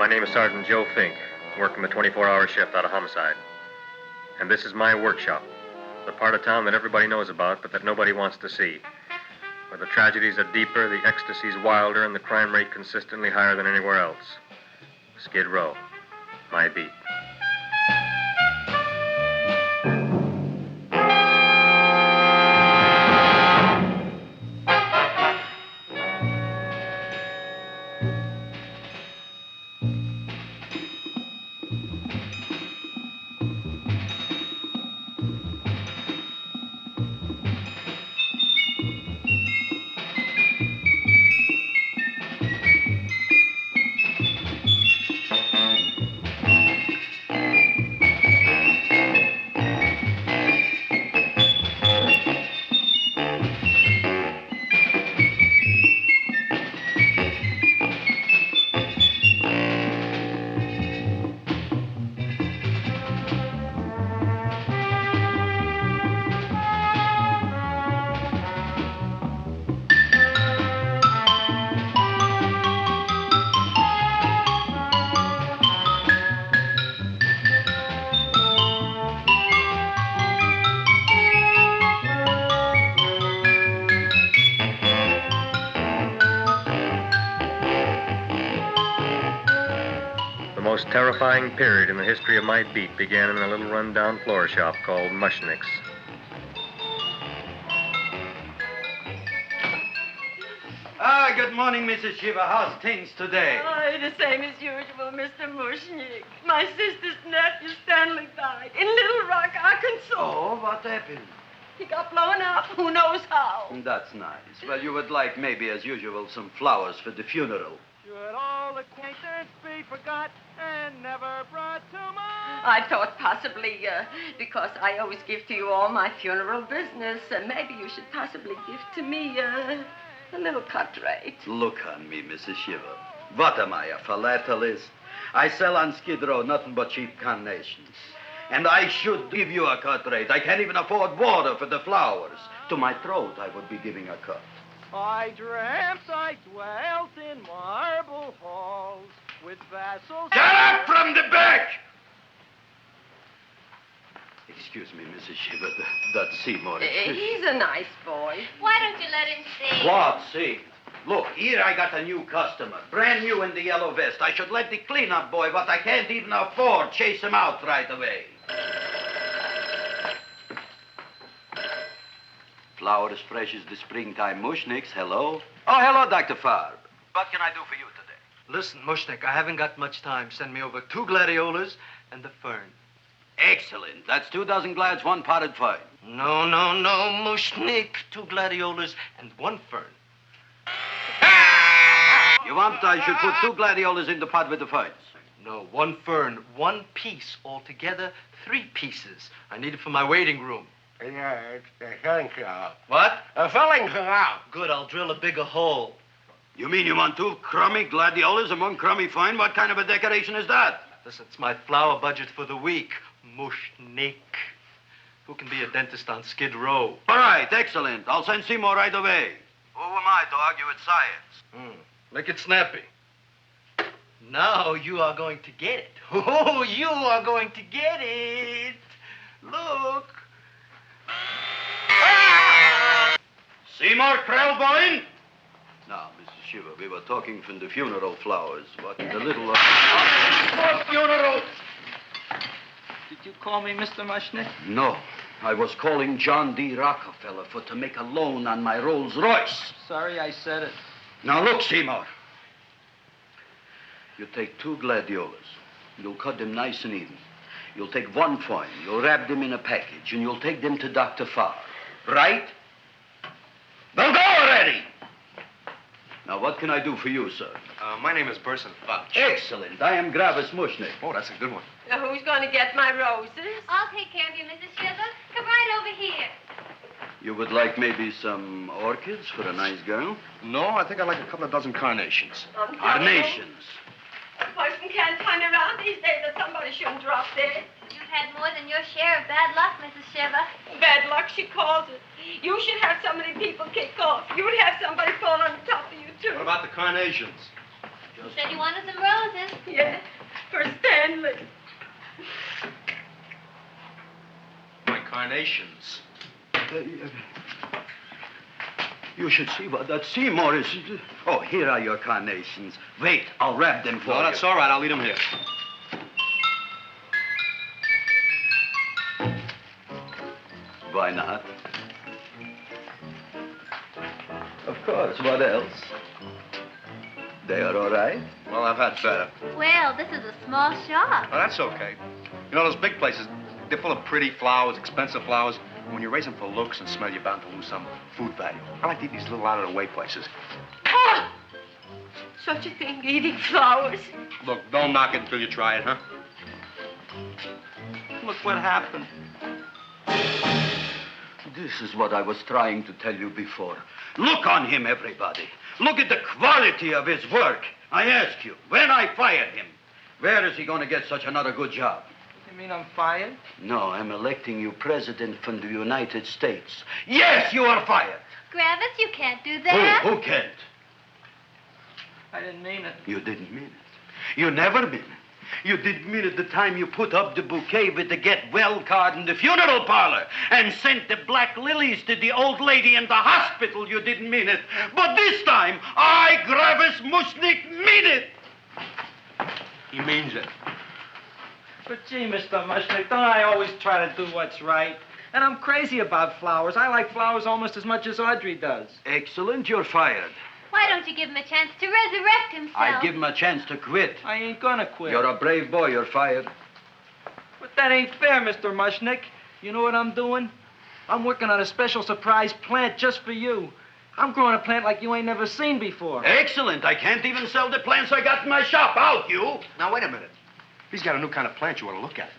My name is Sergeant Joe Fink, working the 24-hour shift out of homicide. And this is my workshop, the part of town that everybody knows about, but that nobody wants to see. Where the tragedies are deeper, the ecstasy's wilder, and the crime rate consistently higher than anywhere else. Skid Row, my beat. The most terrifying period in the history of my beat began in a little run-down floor shop called Mushnick's. Good morning, Mrs. Shiva. How's things today? Oh, the same as usual, Mr. Mushnick. My sister's nephew, Stanley, died in Little Rock, Arkansas. Oh, what happened? He got blown up. Who knows how? That's nice. Well, you would like, maybe as usual, some flowers for the funeral. Should all acquaintance be forgot and never brought to mind? I thought possibly, because I always give to you all my funeral business, maybe you should possibly give to me, a little cut rate. Look on me, Mrs. Shiva. What am I, a philatelist? I sell on Skid Row nothing but cheap carnations. And I should give you a cut rate. I can't even afford water for the flowers. To my throat, I would be giving a cut. I dreamt I dwelt in marble halls with vassals. Get up from the back! Excuse me, Mrs. Shiva, that's Seymour. He's a nice boy. Why don't you let him see? What, see? Look, here I got a new customer, brand new in the yellow vest. I should let the cleanup boy, but I can't even afford, chase him out right away. Flowers fresh as the springtime Mushnicks. Hello? Oh, hello, Dr. Farb. What can I do for you today? Listen, Mushnick, I haven't got much time. Send me over 2 gladiolas and the fern. Excellent. That's 2 dozen glads, 1 potted fern. No, Mushnick. 2 gladiolas and 1 fern. You want I should put 2 gladiolas in the pot with the ferns? No, 1 fern, 1 piece. Altogether, 3 pieces. I need it for my waiting room. Yeah, it's the filling canal. What? A filling canal. Good, I'll drill a bigger hole. You mean you want 2 crummy gladiolas and 1 crummy fern? What kind of a decoration is that? Listen, it's my flower budget for the week. Mushnick. Who can be a dentist on Skid Row? All right, excellent. I'll send Seymour right away. Who am I to argue with science? Make it snappy. Now you are going to get it. Oh, you are going to get it. Look. Seymour Krellboyne? Now, Mrs. Shiva, we were talking from the funeral flowers. What the little... For funeral! Did you call me Mr. Mushnick? No. I was calling John D. Rockefeller for to make a loan on my Rolls Royce. Sorry I said it. Now, look, Seymour. You take 2 gladiolas. You'll cut them nice and even. You'll take 1 fern. You'll wrap them in a package, and you'll take them to Dr. Farr. Right? Well, go already! Now, what can I do for you, sir? My name is Burson Fouch. Excellent. I am Gravis Mushnick. Oh, that's a good one. Who's going to get my roses? I'll take care of you, Mrs. Shiva. Come right over here. You would like maybe some orchids for a nice girl? No, I think I'd like a couple of dozen carnations. Carnations. A person can't turn around these days that somebody shouldn't drop dead. You've had more than your share of bad luck, Mrs. Shiva. Bad luck, she calls it. You should have so many people kick off. You'd have somebody fall on top of you, too. What about the carnations? Said you wanted some roses. Yes, for Stanley. My carnations. You should see what that Seymour is. Oh, here are your carnations. Wait, I'll wrap them for you. No, that's all right. I'll leave them here. Why not? Of course, what else? They are all right? Well, I've had better. Well, this is a small shop. Oh, that's okay. You know, those big places, they're full of pretty flowers, expensive flowers. When you raise them for looks and smell, you're bound to lose some food value. I like to eat these little out-of-the-way places. Oh! Such a thing, eating flowers. Look, don't knock it until you try it, huh? Look what happened. This is what I was trying to tell you before. Look on him, everybody. Look at the quality of his work. I ask you, when I fired him, where is he going to get such another good job? You mean I'm fired? No, I'm electing you president from the United States. Yes, you are fired. Griffith, you can't do that. Who can't? I didn't mean it. You didn't mean it. You never mean it. You didn't mean it the time you put up the bouquet with the get well card in the funeral parlor and sent the black lilies to the old lady in the hospital. You didn't mean it. But this time, I, Gravis Mushnik, mean it. He means it. But gee, Mr. Mushnick, don't I always try to do what's right? And I'm crazy about flowers. I like flowers almost as much as Audrey does. Excellent, you're fired. Why don't you give him a chance to resurrect himself? I give him a chance to quit. I ain't gonna quit. You're a brave boy, you're fired. But that ain't fair, Mr. Mushnick. You know what I'm doing? I'm working on a special surprise plant just for you. I'm growing a plant like you ain't never seen before. Excellent. I can't even sell the plants I got in my shop. Out, you. Now, wait a minute. He's got a new kind of plant you ought to look at.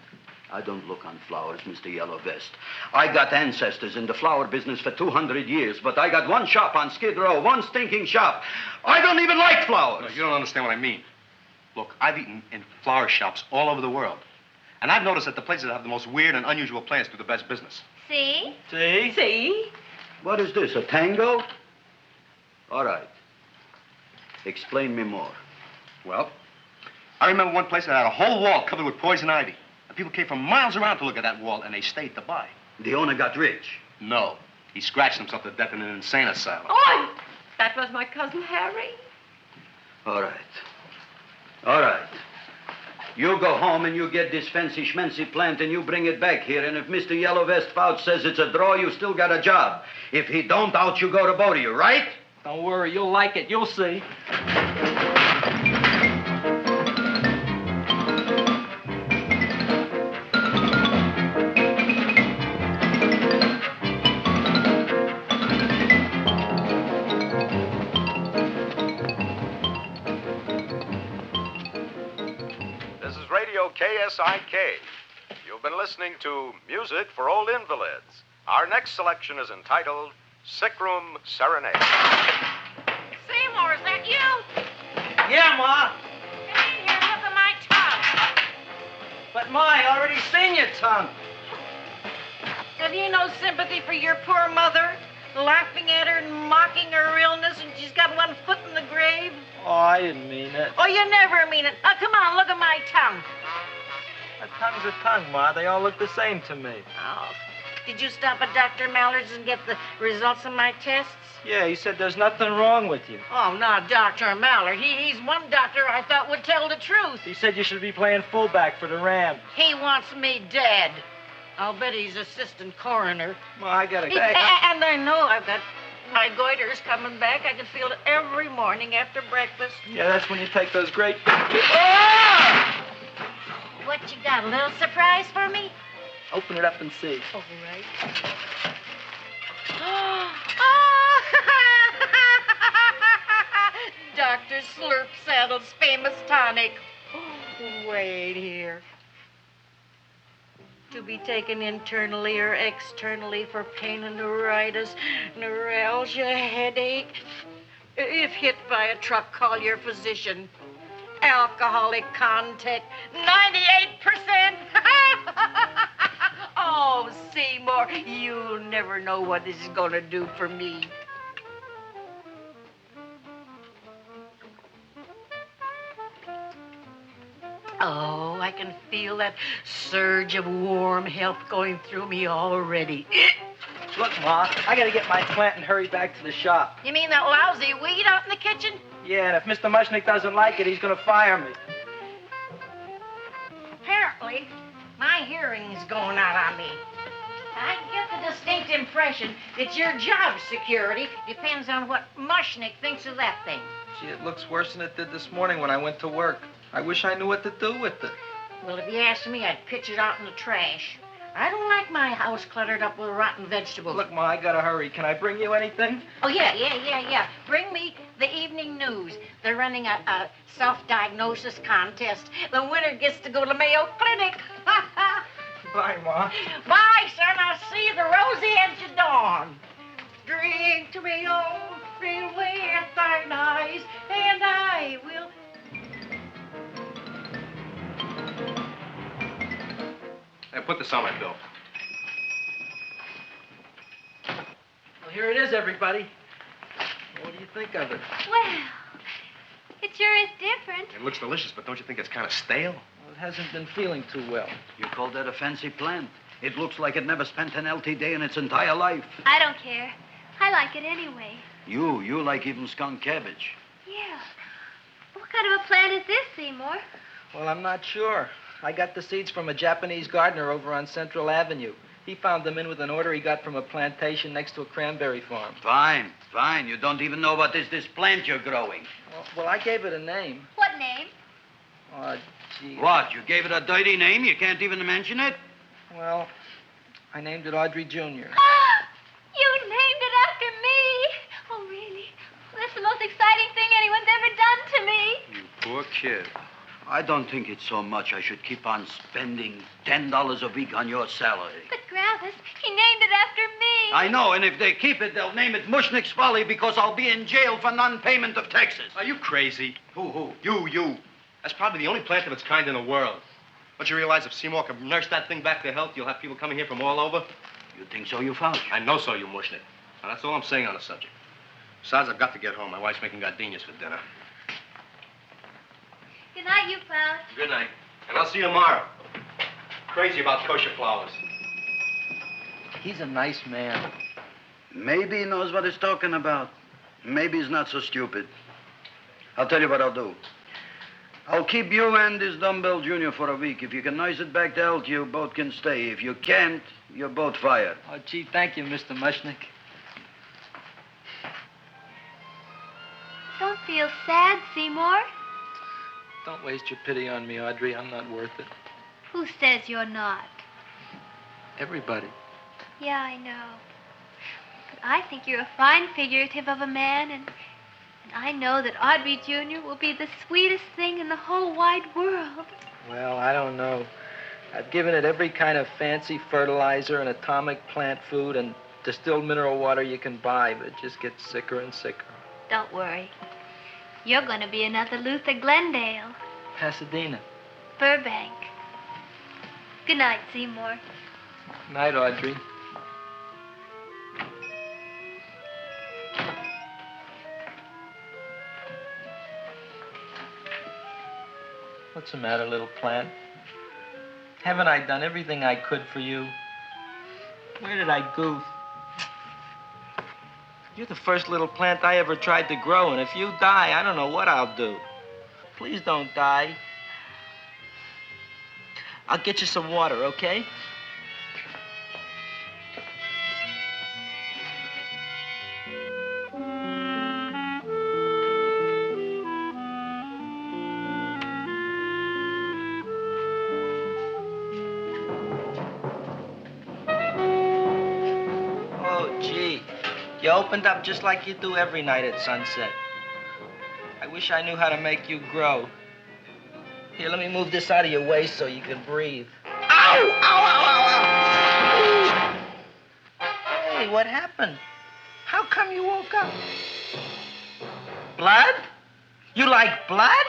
I don't look on flowers, Mr. Yellow Vest. I got ancestors in the flower business for 200 years, but I got one shop on Skid Row, one stinking shop. I don't even like flowers. No, you don't understand what I mean. Look, I've eaten in flower shops all over the world. And I've noticed that the places that have the most weird and unusual plants do the best business. See? See? See? What is this, a tango? All right. Explain me more. Well, I remember one place that had a whole wall covered with poison ivy. And people came from miles around to look at that wall, and they stayed to buy. The owner got rich. No. He scratched himself to death in an insane asylum. Oh, that was my cousin Harry. All right. All right. You go home and you get this fancy schmancy plant and you bring it back here. And if Mr. Yellow Vest Fouch says it's a draw, you still got a job. If he don't, out you go to both of you, right? Don't worry, you'll like it. You'll see. KSIK. You've been listening to Music for Old Invalids. Our next selection is entitled Sick Room Serenade. Seymour, is that you? Yeah, Ma. Come in here and look at my tongue. But, Ma, I already seen your tongue. Have you no sympathy for your poor mother? Laughing at her and mocking her illness, and she's got one foot in the grave? Oh, I didn't mean it. Oh, you never mean it. Now, come on, look at my tongue. A tongue's a tongue, Ma. They all look the same to me. Oh, did you stop at Dr. Mallard's and get the results of my tests? Yeah, he said there's nothing wrong with you. Oh, not Dr. Mallard. He's one doctor I thought would tell the truth. He said you should be playing fullback for the Rams. He wants me dead. I'll bet he's assistant coroner. Ma, I gotta go. And I know I've got my goiter's coming back. I can feel it every morning after breakfast. Yeah, that's when you take those great... Ah! What you got, a little surprise for me? Open it up and see. All right. Dr. Slurp Saddle's famous tonic. Wait here. To be taken internally or externally for pain and neuritis, neuralgia, headache. If hit by a truck, call your physician. Alcoholic content, 98%. Oh, Seymour, you'll never know what this is going to do for me. Oh, I can feel that surge of warm health going through me already. Look, Ma, I gotta get my plant and hurry back to the shop. You mean that lousy weed out in the kitchen? Yeah, and if Mr. Mushnick doesn't like it, he's gonna fire me. Apparently, my hearing's going out on me. I get the distinct impression that your job security depends on what Mushnick thinks of that thing. Gee, it looks worse than it did this morning when I went to work. I wish I knew what to do with it. Well, if you asked me, I'd pitch it out in the trash. I don't like my house cluttered up with rotten vegetables. Look, Ma, I gotta hurry. Can I bring you anything? Oh, yeah. Bring me the evening news. They're running a self-diagnosis contest. The winner gets to go to Mayo Clinic. Bye, Ma. Bye, son. I'll see you the rosy edge of dawn. Drink to me, old, fill with thine eyes, and I will... Hey, put this on my bill. Well, here it is, everybody. What do you think of it? Well, it sure is different. It looks delicious, but don't you think it's kind of stale? Well, it hasn't been feeling too well. You call that a fancy plant? It looks like it never spent an LT day in its entire life. I don't care. I like it anyway. You like even skunk cabbage. Yeah. What kind of a plant is this, Seymour? Well, I'm not sure. I got the seeds from a Japanese gardener over on Central Avenue. He found them in with an order he got from a plantation next to a cranberry farm. Fine. You don't even know what is this plant you're growing. Well, I gave it a name. What name? Oh, gee. What, you gave it a dirty name? You can't even mention it? Well, I named it Audrey Jr. You named it after me. Oh, really? Well, that's the most exciting thing anyone's ever done to me. You poor kid. I don't think it's so much I should keep on spending $10 a week on your salary. But, Gravis, he named it after me. I know, and if they keep it, they'll name it Mushnick's Folly because I'll be in jail for non-payment of taxes. Are you crazy? Who? You. That's probably the only plant of its kind in the world. Don't you realize if Seymour can nurse that thing back to health, you'll have people coming here from all over? You think so, you found? I know so, you Mushnick. Now, that's all I'm saying on the subject. Besides, I've got to get home. My wife's making gardenias for dinner. Good night, you pal. Good night. And I'll see you tomorrow. Crazy about kosher flowers. He's a nice man. Maybe he knows what he's talking about. Maybe he's not so stupid. I'll tell you what I'll do. I'll keep you and this dumbbell junior for a week. If you can nurse it back to health, you both can stay. If you can't, you're both fired. Oh, gee, thank you, Mr. Mushnick. Don't feel sad, Seymour. Don't waste your pity on me, Audrey. I'm not worth it. Who says you're not? Everybody. Yeah, I know. But I think you're a fine figurative of a man, and I know that Audrey Jr. will be the sweetest thing in the whole wide world. Well, I don't know. I've given it every kind of fancy fertilizer and atomic plant food and distilled mineral water you can buy, but it just gets sicker and sicker. Don't worry. You're going to be another Luther Glendale. Pasadena. Burbank. Good night, Seymour. Night, Audrey. What's the matter, little plant? Haven't I done everything I could for you? Where did I goof? You're the first little plant I ever tried to grow, and if you die, I don't know what I'll do. Please don't die. I'll get you some water, okay? Oh, gee. You opened up just like you do every night at sunset. I wish I knew how to make you grow. Here, let me move this out of your way so you can breathe. Ow! Ow, ow, ow, ow! Hey, what happened? How come you woke up? Blood? You like blood?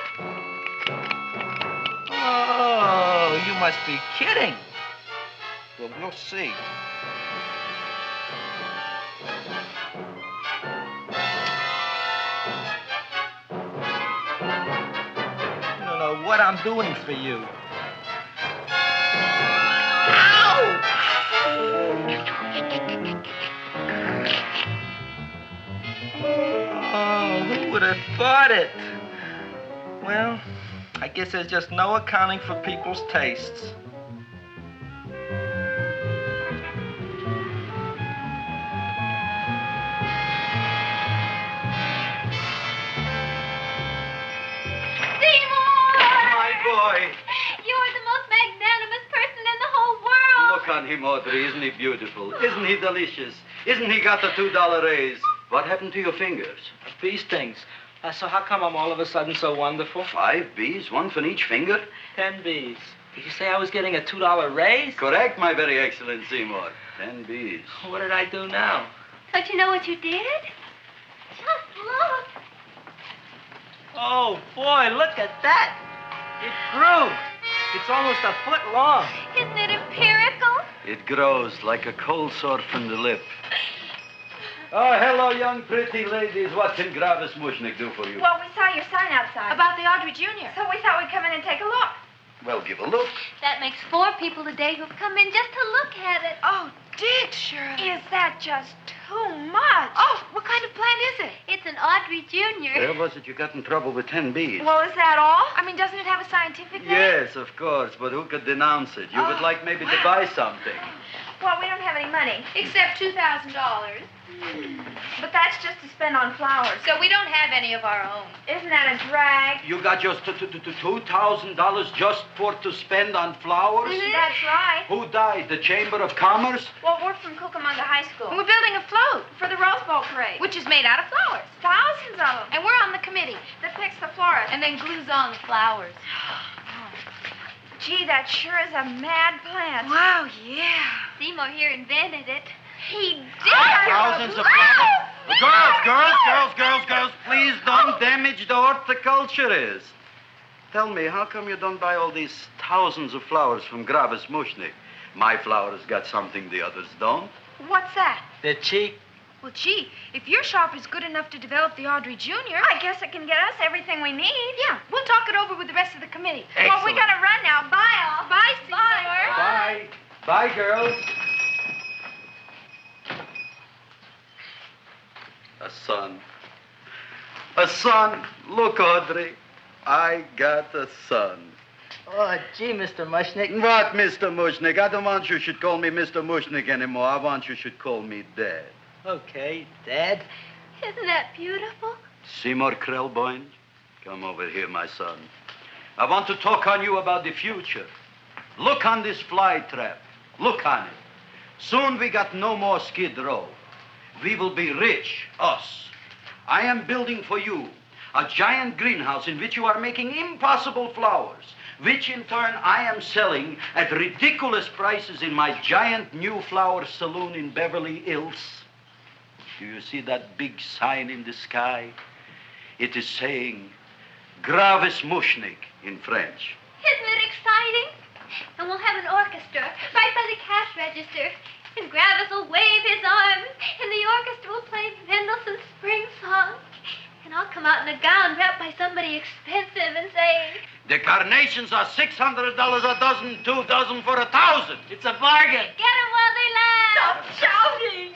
Oh, you must be kidding. Well, we'll see. for what I'm doing for you. Oh, who would have thought it? Well, I guess there's just no accounting for people's tastes. Boy. You're the most magnanimous person in the whole world. Look on him, Audrey. Isn't he beautiful? Isn't he delicious? Isn't he got the $2 raise? What happened to your fingers? Bee stings. So how come I'm all of a sudden so wonderful? 5 bees, one for each finger? 10 bees. Did you say I was getting a $2 raise? Correct, my very excellent Seymour. 10 bees. What did I do now? Don't you know what you did? Just look. Oh, boy, look at that. It grew. It's almost a foot long. Isn't it empirical? It grows like a cold sore from the lip. Oh, hello, young pretty ladies. What can Gravis Mushnik do for you? Well, we saw your sign outside. About the Audrey Jr. So we thought we'd come in and take a look. Well, give a look. That makes 4 people today who've come in just to look at it. Oh, Dick, Shirley. Is that just too much? Oh, what kind of plant is it? It's an Audrey Jr. Where was it you got in trouble with 10 bees? Well, is that all? I mean, doesn't it have a scientific name? Yes, of course, but who could denounce it? You would like maybe to buy something. Well, we don't have any money. Except $2,000. But that's just to spend on flowers. So we don't have any of our own. Isn't that a drag? You got just $2,000 just to spend on flowers? Mm-hmm. That's right. Who died? The Chamber of Commerce? Well, we're from Cucamonga High School. We're building a float For the Rose Bowl parade. which is made out of flowers. Thousands of them. And we're on the committee That picks the florist. and then glues on the flowers. Gee, that sure is a mad plant. Wow, yeah. Seymour here invented it. He did. Thousands of flowers. Girls, please don't damage the horticulturist. Tell me, how come you don't buy all these thousands of flowers from Gravis Mushnik? My flowers got something the others don't. What's that? They're cheap. Well, gee, if your shop is good enough to develop the Audrey Jr., I guess it can get us everything we need. Yeah, we'll talk it over with the rest of the committee. Well, we gotta run now. Bye, all. Bye, Seymour. Bye. Bye, girls. A son. A son. Look, Audrey. I got a son. Oh, gee, Mr. Mushnik. What, Mr. Mushnik? I don't want you should call me Mr. Mushnik anymore. I want you should call me Dad. Okay, Dad. Isn't that beautiful? Seymour Krelboyne, come over here, my son. I want to talk on you about the future. Look on this fly trap. Look on it. Soon we got no more Skid Row. We will be rich, us. I am building for you a giant greenhouse in which you are making impossible flowers, which in turn I am selling at ridiculous prices in my giant new flower saloon in Beverly Hills. Do you see that big sign in the sky? It is saying Gravis Mushnik in French. Isn't it exciting? And we'll have an orchestra right by the cash register. And Gravis will wave his arms, and the orchestra will play Mendelssohn's Spring Song. And I'll come out in a gown wrapped by somebody expensive and say, The carnations are $600 a dozen, 2 dozen for 1,000. It's a bargain. get 'em while they last. Stop shouting!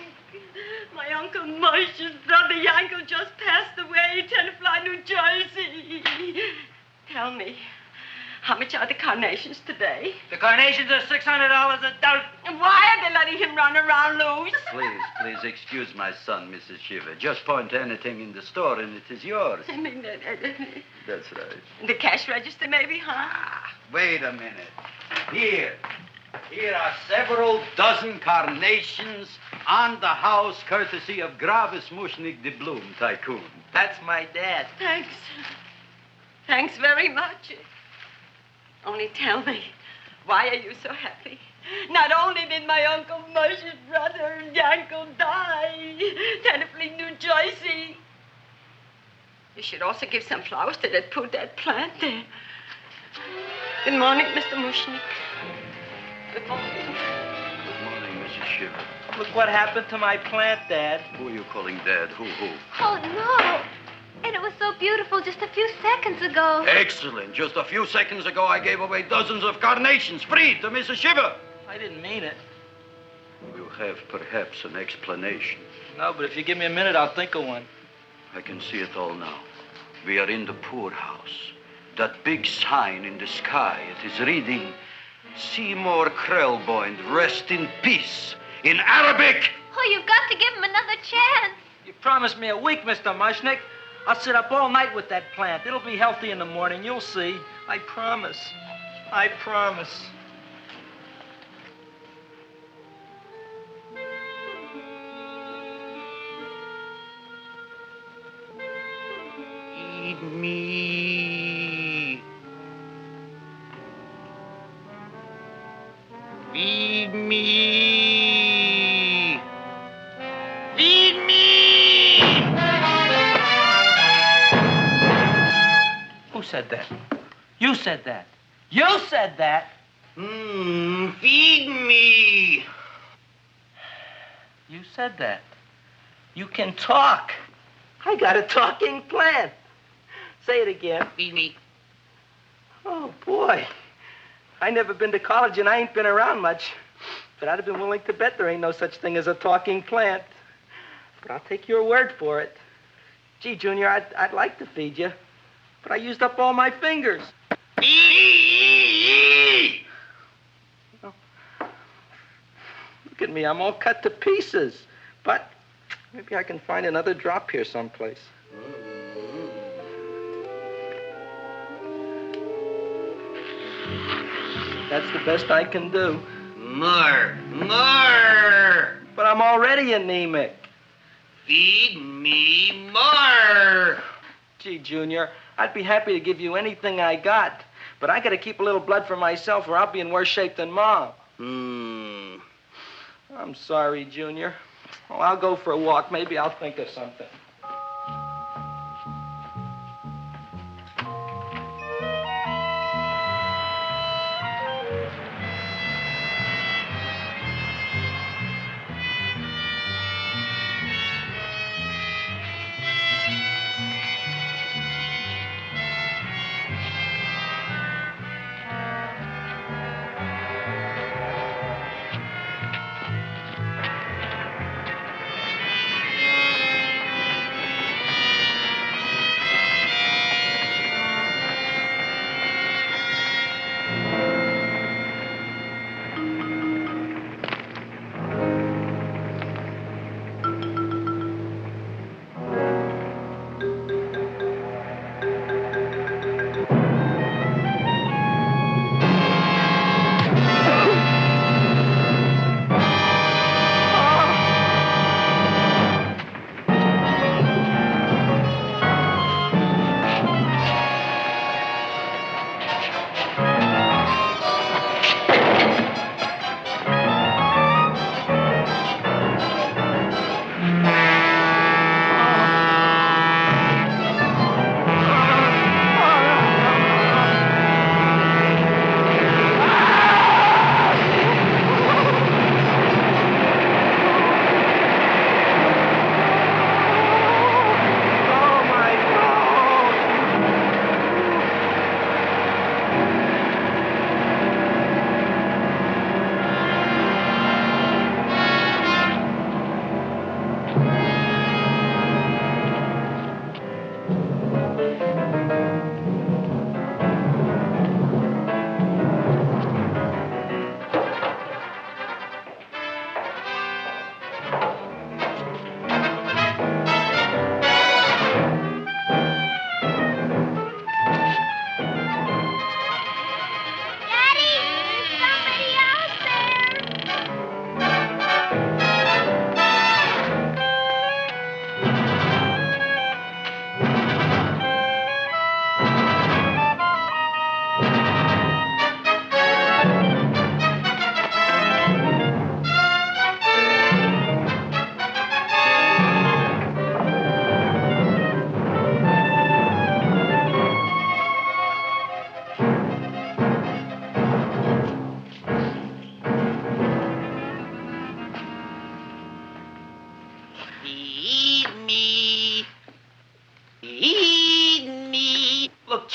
My Uncle Mush's brother Yankel just passed away in Tenafly, New Jersey. Tell me, how much are the carnations today? The carnations are $600 a dozen. And why are they letting him run around loose? Please excuse my son, Mrs. Shiver. Just point to anything in the store and it is yours. I mean, That's right. the cash register maybe, huh? Wait a minute. Here are several dozen carnations on the house, courtesy of Gravis Mushnik, the Bloom Tycoon. That's my dad. Thanks. Thanks very much. Only tell me, why are you so happy? Not only did my Uncle Mush's brother Yankel die, Tenafly, New Jersey. You should also give some flowers to that poor dead plant there. Good morning, Mr. Mushnik. Good morning. Good morning, Mrs. Shiver. Look what happened to my plant, Dad. Who are you calling Dad? Who? Oh, no. And it was so beautiful just a few seconds ago. Excellent. Just a few seconds ago, I gave away dozens of carnations free to Mrs. Shiver. I didn't mean it. You have perhaps an explanation. No, but if you give me a minute, I'll think of one. I can see it all now. We are in the poorhouse. That big sign in the sky, it is reading, Seymour Krelboyne, rest in peace, in Arabic. Oh, you've got to give him another chance. You promised me a week, Mr. Mushnick. I'll sit up all night with that plant. It'll be healthy in the morning. You'll see. I promise. I promise. Feed me. Feed me. Feed me. Who said that? You said that. You said that. Feed me. You said that. You can talk. I got a talking plant. Say it again. Feed me. Oh, boy. I never been to college and I ain't been around much. But I'd have been willing to bet there ain't no such thing as a talking plant. But I'll take your word for it. Gee, Junior, I'd like to feed you. But I used up all my fingers. Oh. Look at me. I'm all cut to pieces. But maybe I can find another drop here someplace. That's the best I can do. More. But I'm already anemic. Feed me more. Gee, Junior, I'd be happy to give you anything I got. But I gotta keep a little blood for myself or I'll be in worse shape than Mom. I'm sorry, Junior. Well, I'll go for a walk. Maybe I'll think of something.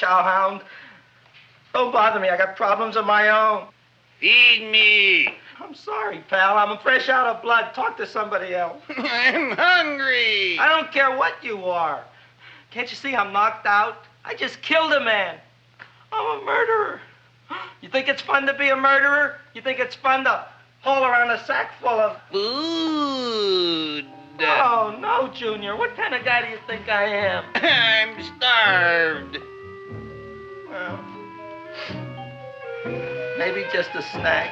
chowhound. Don't bother me. I got problems of my own. Feed me. I'm sorry, pal. I'm fresh out of blood. Talk to somebody else. I'm hungry. I don't care what you are. Can't you see I'm knocked out? I just killed a man. I'm a murderer. You think it's fun to be a murderer? You think it's fun to haul around a sack full of Food. Oh, no, Junior. What kind of guy do you think I am? I'm starved. Well, maybe just a snack.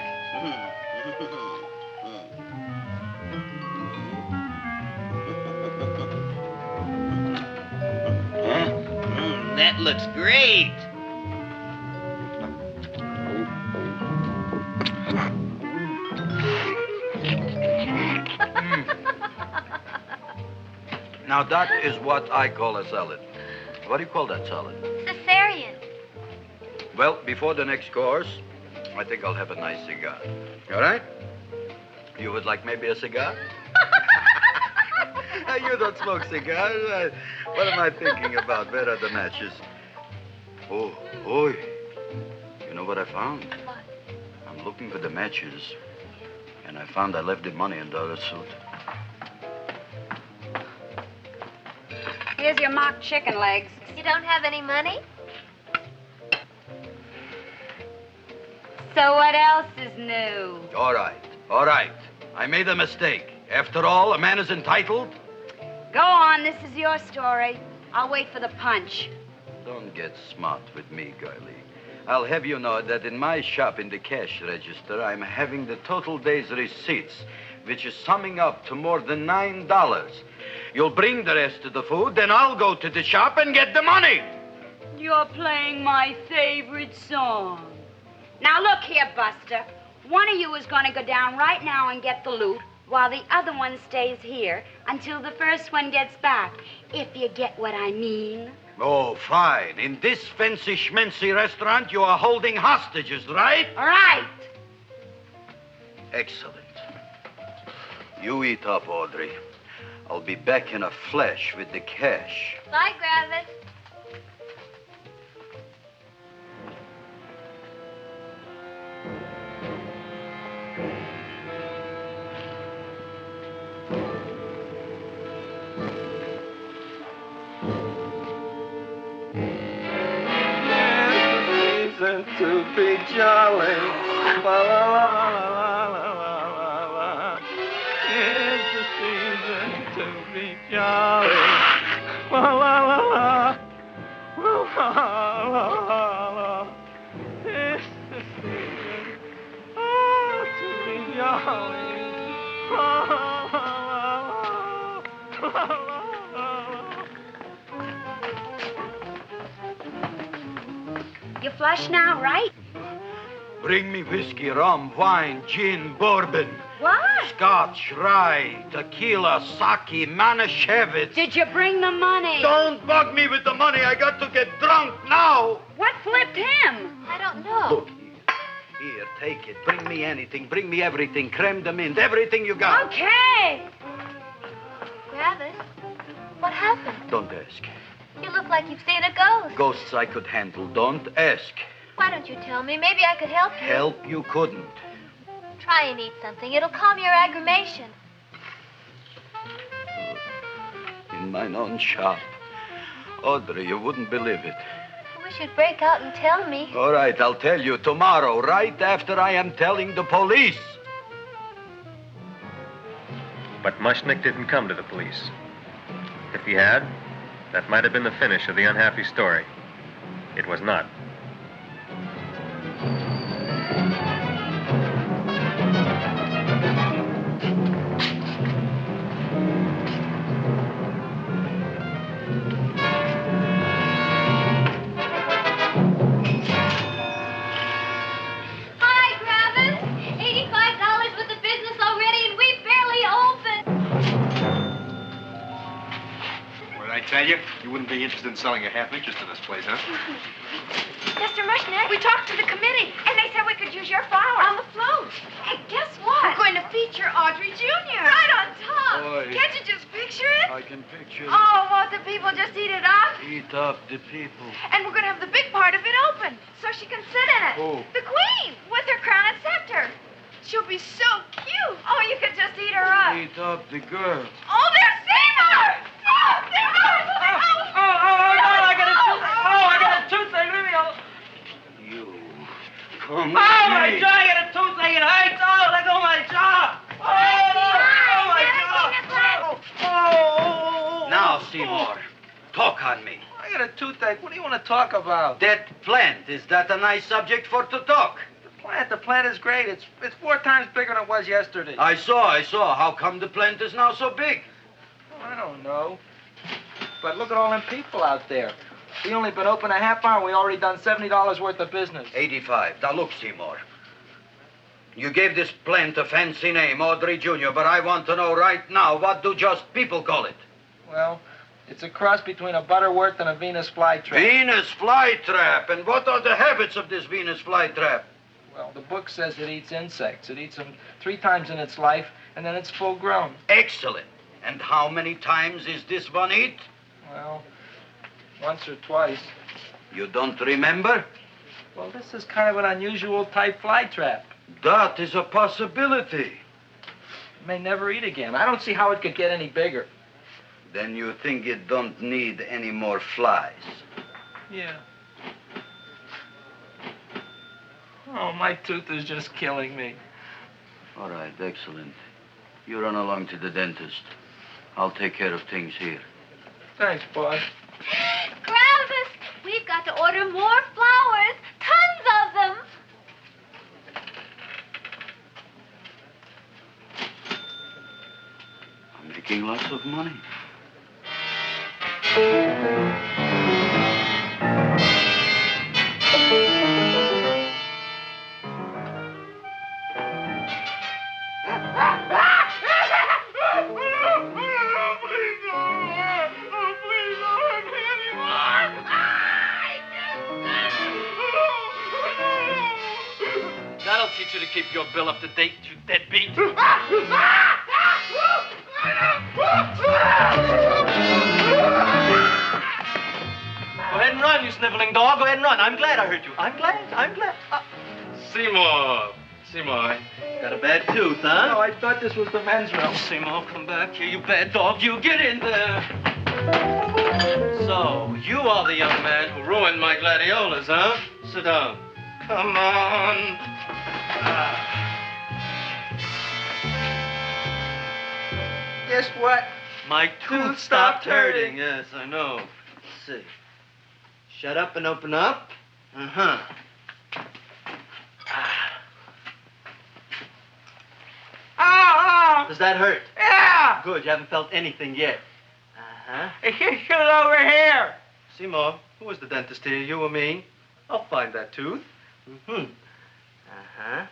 That looks great. Now, that is what I call a salad. What do you call that salad? Caesarean. Well, before the next course, I think I'll have a nice cigar. All right? You would like maybe a cigar? You don't smoke cigars. What am I thinking about? Where are the matches? Oh, oi. You know what I found? What? I'm looking for the matches, and I found I left the money in the other suit. Here's your mock chicken legs. You don't have any money? So what else is new? All right. I made a mistake. After all, a man is entitled. Go on, this is your story. I'll wait for the punch. Don't get smart with me, girlie. I'll have you know that in my shop in the cash register, I'm having the total day's receipts, which is summing up to more than $9. You'll bring the rest of the food, then I'll go to the shop and get the money. You're playing my favorite song. Now look here, Buster. One of you is going to go down right now and get the loot, while the other one stays here until the first one gets back, if you get what I mean. Oh, fine. In this fancy schmancy restaurant, you are holding hostages, right? Right. Excellent. You eat up, Audrey. I'll be back in a flash with the cash. Bye, Griffith. To be jolly. La la la la la la la. It's the season to be jolly. La la la la. La la la la. It's the season to be jolly. La la la la. La la la. You flush now, right? Bring me whiskey, rum, wine, gin, bourbon. What? Scotch, rye, tequila, sake, Manischewitz. Did you bring the money? Don't bug me with the money. I got to get drunk now. What flipped him? I don't know. Look, here, take it. Bring me anything. Bring me everything. Creme de mint, everything you got. Okay. Griffith, what happened? Don't ask. You look like you've seen a ghost. Ghosts I could handle. Don't ask. Why don't you tell me? Maybe I could help you. Help you couldn't. Try and eat something. It'll calm your aggravation. In mine own shop. Audrey, you wouldn't believe it. I wish you'd break out and tell me. All right, I'll tell you tomorrow, right after I am telling the police. But Mushnick didn't come to the police. If he had, that might have been the finish of the unhappy story. It was not. Hi, Griffith. $85 with the business already, and we barely opened. What did I tell Amelia, you wouldn't be interested in selling a half interest in this place, huh? Mr. Mushnick, we talked to the committee, and they said we could use your flower on the float. Hey, guess what? We're going to feature Audrey Jr. Right on top. Boy. Can't you just picture it? I can picture it. Oh, won't the people just eat it up? Eat up the people. And we're going to have the big part of it open, so she can sit in it. Who? The queen, with her crown and scepter. She'll be so cute. Oh, you could just eat her up. Eat up the girl. Oh, there's Seymour! Oh, Seymour! I got a toothache. Leave me alone. You. Come Oh, my jaw! I got a toothache. It hurts. Oh, let go of my jaw. Oh, my jaw. Now, Seymour, talk on me. I got a toothache. What do you want to talk about? That plant, is that a nice subject for to talk? The plant is great. It's 4 times bigger than it was yesterday. I saw. How come the plant is now so big? Oh, I don't know. But look at all them people out there. We only been open a half hour. We already done $70 worth of business. 85. Now look, Seymour. You gave this plant a fancy name, Audrey Jr., but I want to know right now, what do just people call it? Well, it's a cross between a Butterworth and a Venus flytrap. Venus flytrap. And what are the habits of this Venus flytrap? Well, the book says it eats insects. It eats them 3 times in its life, and then it's full grown. Excellent. And how many times is this one eat? Well, once or twice. You don't remember? Well, this is kind of an unusual type flytrap. That is a possibility. It may never eat again. I don't see how it could get any bigger. Then you think it don't need any more flies? Yeah. Oh, my tooth is just killing me. All right, excellent. You run along to the dentist. I'll take care of things here. Thanks, boss. Gravis, we've got to order more flowers. Tons of them. I'm making lots of money. That'll teach you to keep your bill up to date, you deadbeat. Go ahead and run, you sniveling dog. Go ahead and run. I'm glad I hurt you. I'm glad. Seymour, got a bad tooth, huh? No, I thought this was the men's room. Seymour, come back here, you bad dog. You get in there. So, you are the young man who ruined my gladiolas, huh? Sit down. Come on. Guess what? My tooth stopped hurting. Yes, I know. Let's see. Shut up and open up. Uh-huh. Oh! Does that hurt? Yeah! Good, you haven't felt anything yet. Uh-huh. Get over here. Seymour, who was the dentist here, you or me? I'll find that tooth. Mm-hmm. Uh-huh.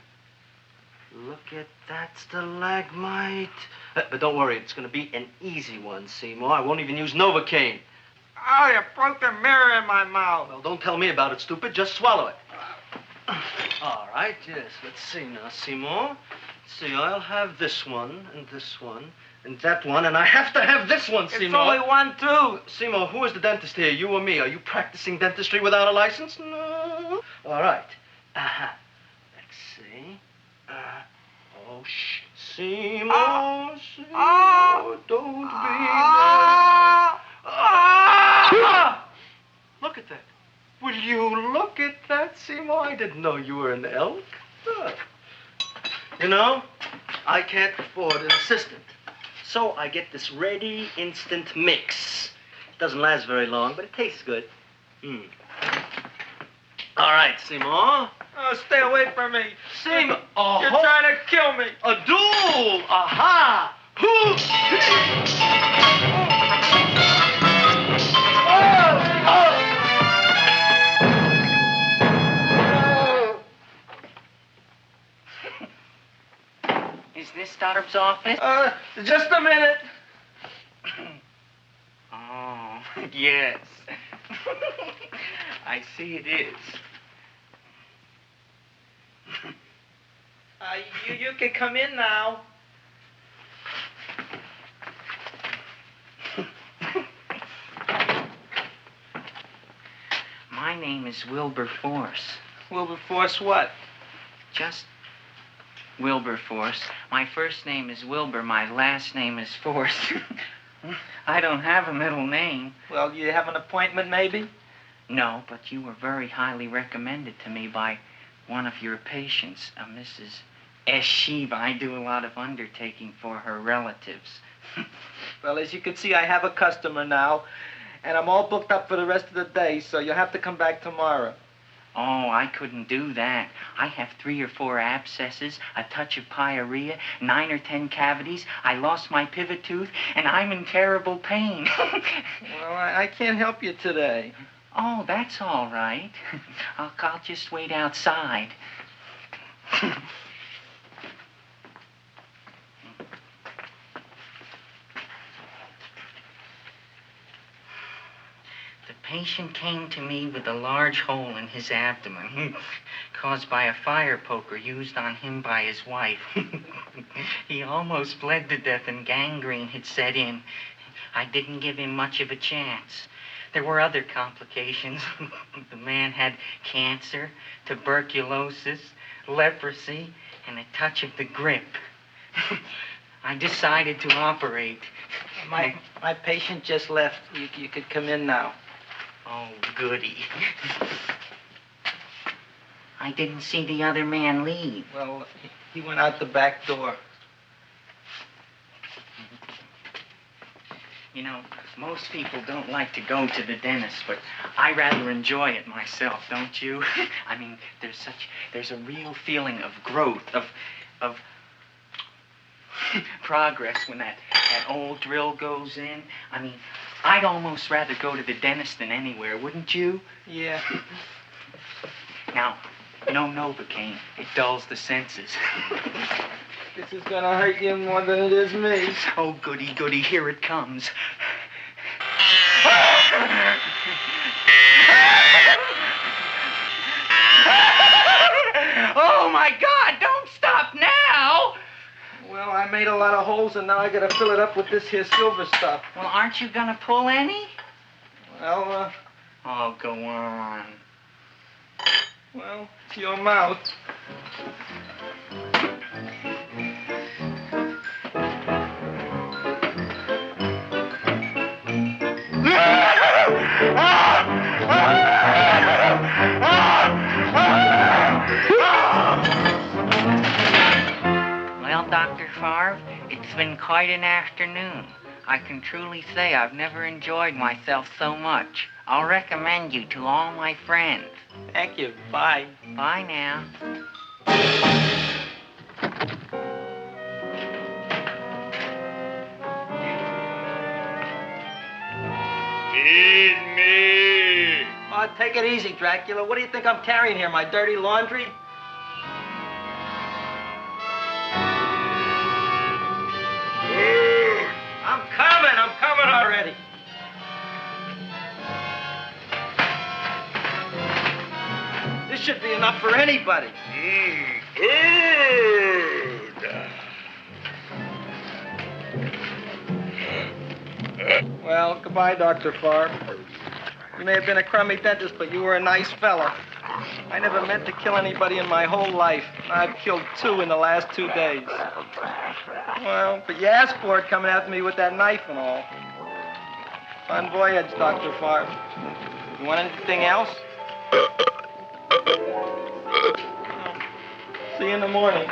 Look at that stalagmite. But don't worry, it's going to be an easy one, Seymour. I won't even use Novocaine. Oh, you broke the mirror in my mouth. Well, don't tell me about it, stupid. Just swallow it. All right, yes. Let's see now, Seymour. Let's see, I'll have this one, and that one, and I have to have this one, Seymour. It's only one tooth. Seymour, who is the dentist here, you or me? Are you practicing dentistry without a license? No. All right. Uh-huh. Let's see. Oh, shh. Seymour, Seymour, don't be Look at that. Will you look at that, Seymour? I didn't know you were an elk. You know, I can't afford an assistant. So I get this ready instant mix. It doesn't last very long, but it tastes good. All right, Seymour. Oh, stay away from me. Seymour. You're trying to kill me. A duel. Aha. Is this Stoddard's office? Just a minute. Oh. Yes. I see it is. You can come in now. My name is Wilberforce. Wilberforce what? Just Wilberforce. My first name is Wilbur. My last name is Force. I don't have a middle name. Well, you have an appointment, maybe? No, but you were very highly recommended to me by one of your patients, a Mrs. S. Sheba. I do a lot of undertaking for her relatives. Well, as you can see, I have a customer now, and I'm all booked up for the rest of the day, so you'll have to come back tomorrow. Oh, I couldn't do that. I have 3 or 4 abscesses, a touch of pyorrhea, 9 or 10 cavities. I lost my pivot tooth, and I'm in terrible pain. Well, I can't help you today. Oh, that's all right. I'll just wait outside. The patient came to me with a large hole in his abdomen, caused by a fire poker used on him by his wife. He almost bled to death and gangrene had set in. I didn't give him much of a chance. There were other complications. The man had cancer, tuberculosis, leprosy, and a touch of the grip. I decided to operate. My patient just left. You could come in now. Oh, goody. I didn't see the other man leave. Well, he went out the back door. You know, most people don't like to go to the dentist, but I rather enjoy it myself, don't you? I mean, there's a real feeling of growth, of progress when that old drill goes in. I mean, I'd almost rather go to the dentist than anywhere, wouldn't you? Yeah. Now, no Novocaine. It dulls the senses. This is gonna hurt you more than it is me. Oh, goody, goody, here it comes. Oh, my God, don't stop now! Well, I made a lot of holes, and now I gotta fill it up with this here silver stuff. Well, aren't you gonna pull any? Well, Oh, go on. Well, it's your mouth. Well, Dr. Favre, it's been quite an afternoon. I can truly say I've never enjoyed myself so much. I'll recommend you to all my friends. Thank you. Bye. Bye now. Feed me. Oh, take it easy, Dracula. What do you think I'm carrying here, my dirty laundry? I'm coming already. This should be enough for anybody. Well, goodbye, Dr. Favre. You may have been a crummy dentist, but you were a nice fella. I never meant to kill anybody in my whole life. I've killed 2 in the last 2 days. Well, but you asked for it coming after me with that knife and all. Fun voyage, Dr. Favre. You want anything else? See you in the morning.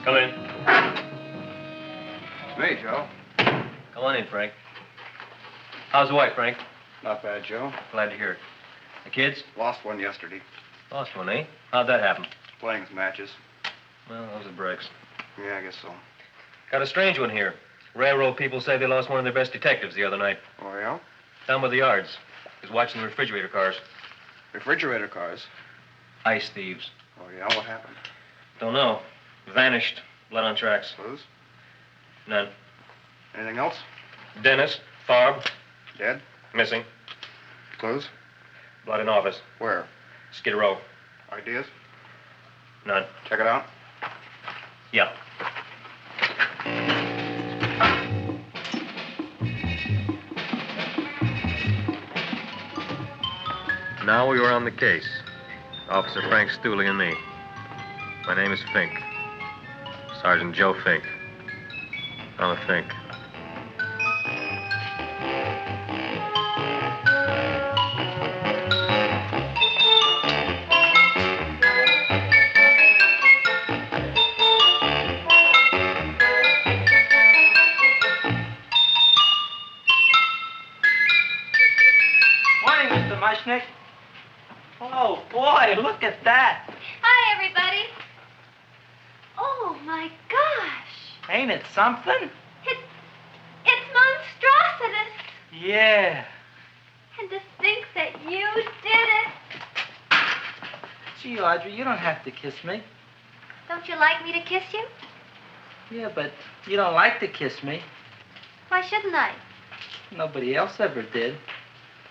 Come in. Me, Joe. Come on in, Frank. How's the wife, Frank? Not bad, Joe. Glad to hear it. The kids? Lost one yesterday. Lost one, eh? How'd that happen? Playing some matches. Well, those are breaks. Yeah, I guess so. Got a strange one here. Railroad people say they lost one of their best detectives the other night. Oh, yeah? Down by the yards. He was watching the refrigerator cars. Refrigerator cars? Ice thieves. Oh, yeah? What happened? Don't know. Vanished. Blood on tracks. Clues? None. Anything else? Dennis. Farb. Dead? Missing. Clues? Blood in office. Where? Skid Row. Ideas? None. Check it out. Yeah. Now we were on the case. Officer Frank Stooley and me. My name is Fink. Sergeant Joe Fink. I'm a Fink. Morning, Mr. Mushnick. Oh, boy, look at that. Hi, everybody. Oh, my gosh. Ain't it something? It's monstrositous. Yeah. And to think that you did it. Gee, Audrey, you don't have to kiss me. Don't you like me to kiss you? Yeah, but you don't like to kiss me. Why shouldn't I? Nobody else ever did.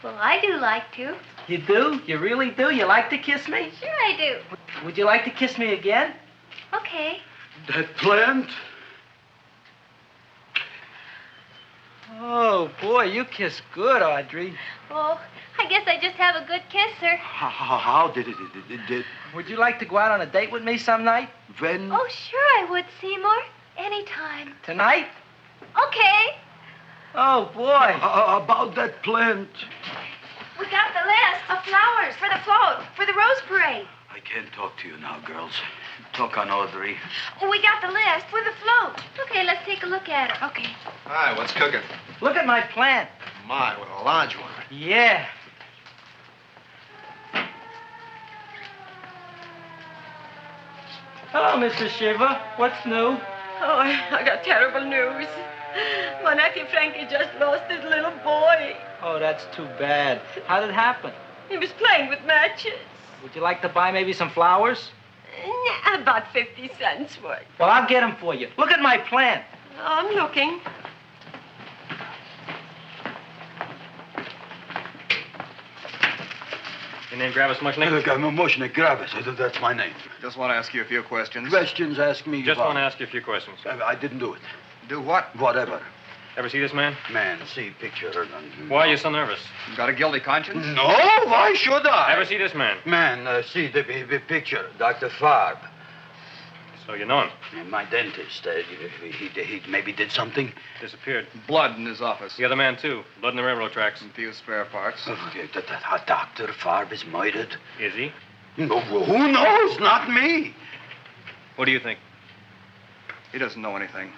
Well, I do like to. You do? You really do? You like to kiss me? Sure I do. Would you like to kiss me again? Okay. That plant? Oh, boy, you kiss good, Audrey. Oh, I guess I just have a good kisser. How did it? Would you like to go out on a date with me some night? When? Oh, sure I would, Seymour. Anytime. Tonight? Okay. Oh, boy. About that plant. We got the list of flowers for the float, for the Rose Parade. I can't talk to you now, girls. Talk on Audrey. We got the list for the float. Okay, let's take a look at it. Okay. Hi, what's cooking? Look at my plant. My, what a large one. Yeah. Hello, Mr. Shiver. What's new? Oh, I got terrible news. My nephew Frankie just lost his little boy. Oh, that's too bad. How did it happen? He was playing with matches. Would you like to buy maybe some flowers? About 50 cents worth. Well, I'll get them for you. Look at my plant. I'm looking. Your name Gravis Mushnick? I'm Mushnick Gravis. That's my name. Just want to ask you a few questions. Questions, ask me. Just about. want to ask you a few questions. I didn't do it. Do what? Whatever. Ever see this man? Man, see picture. Why are you so nervous? You got a guilty conscience? No, why should I? Ever see this man? Man, see the picture. Dr. Farb. So you know him? My dentist. He maybe did something. Disappeared. Blood in his office. The other man, too. Blood in the railroad tracks. And a few spare parts. Dr. Farb is murdered. Is he? No, who knows? Not me. What do you think? He doesn't know anything.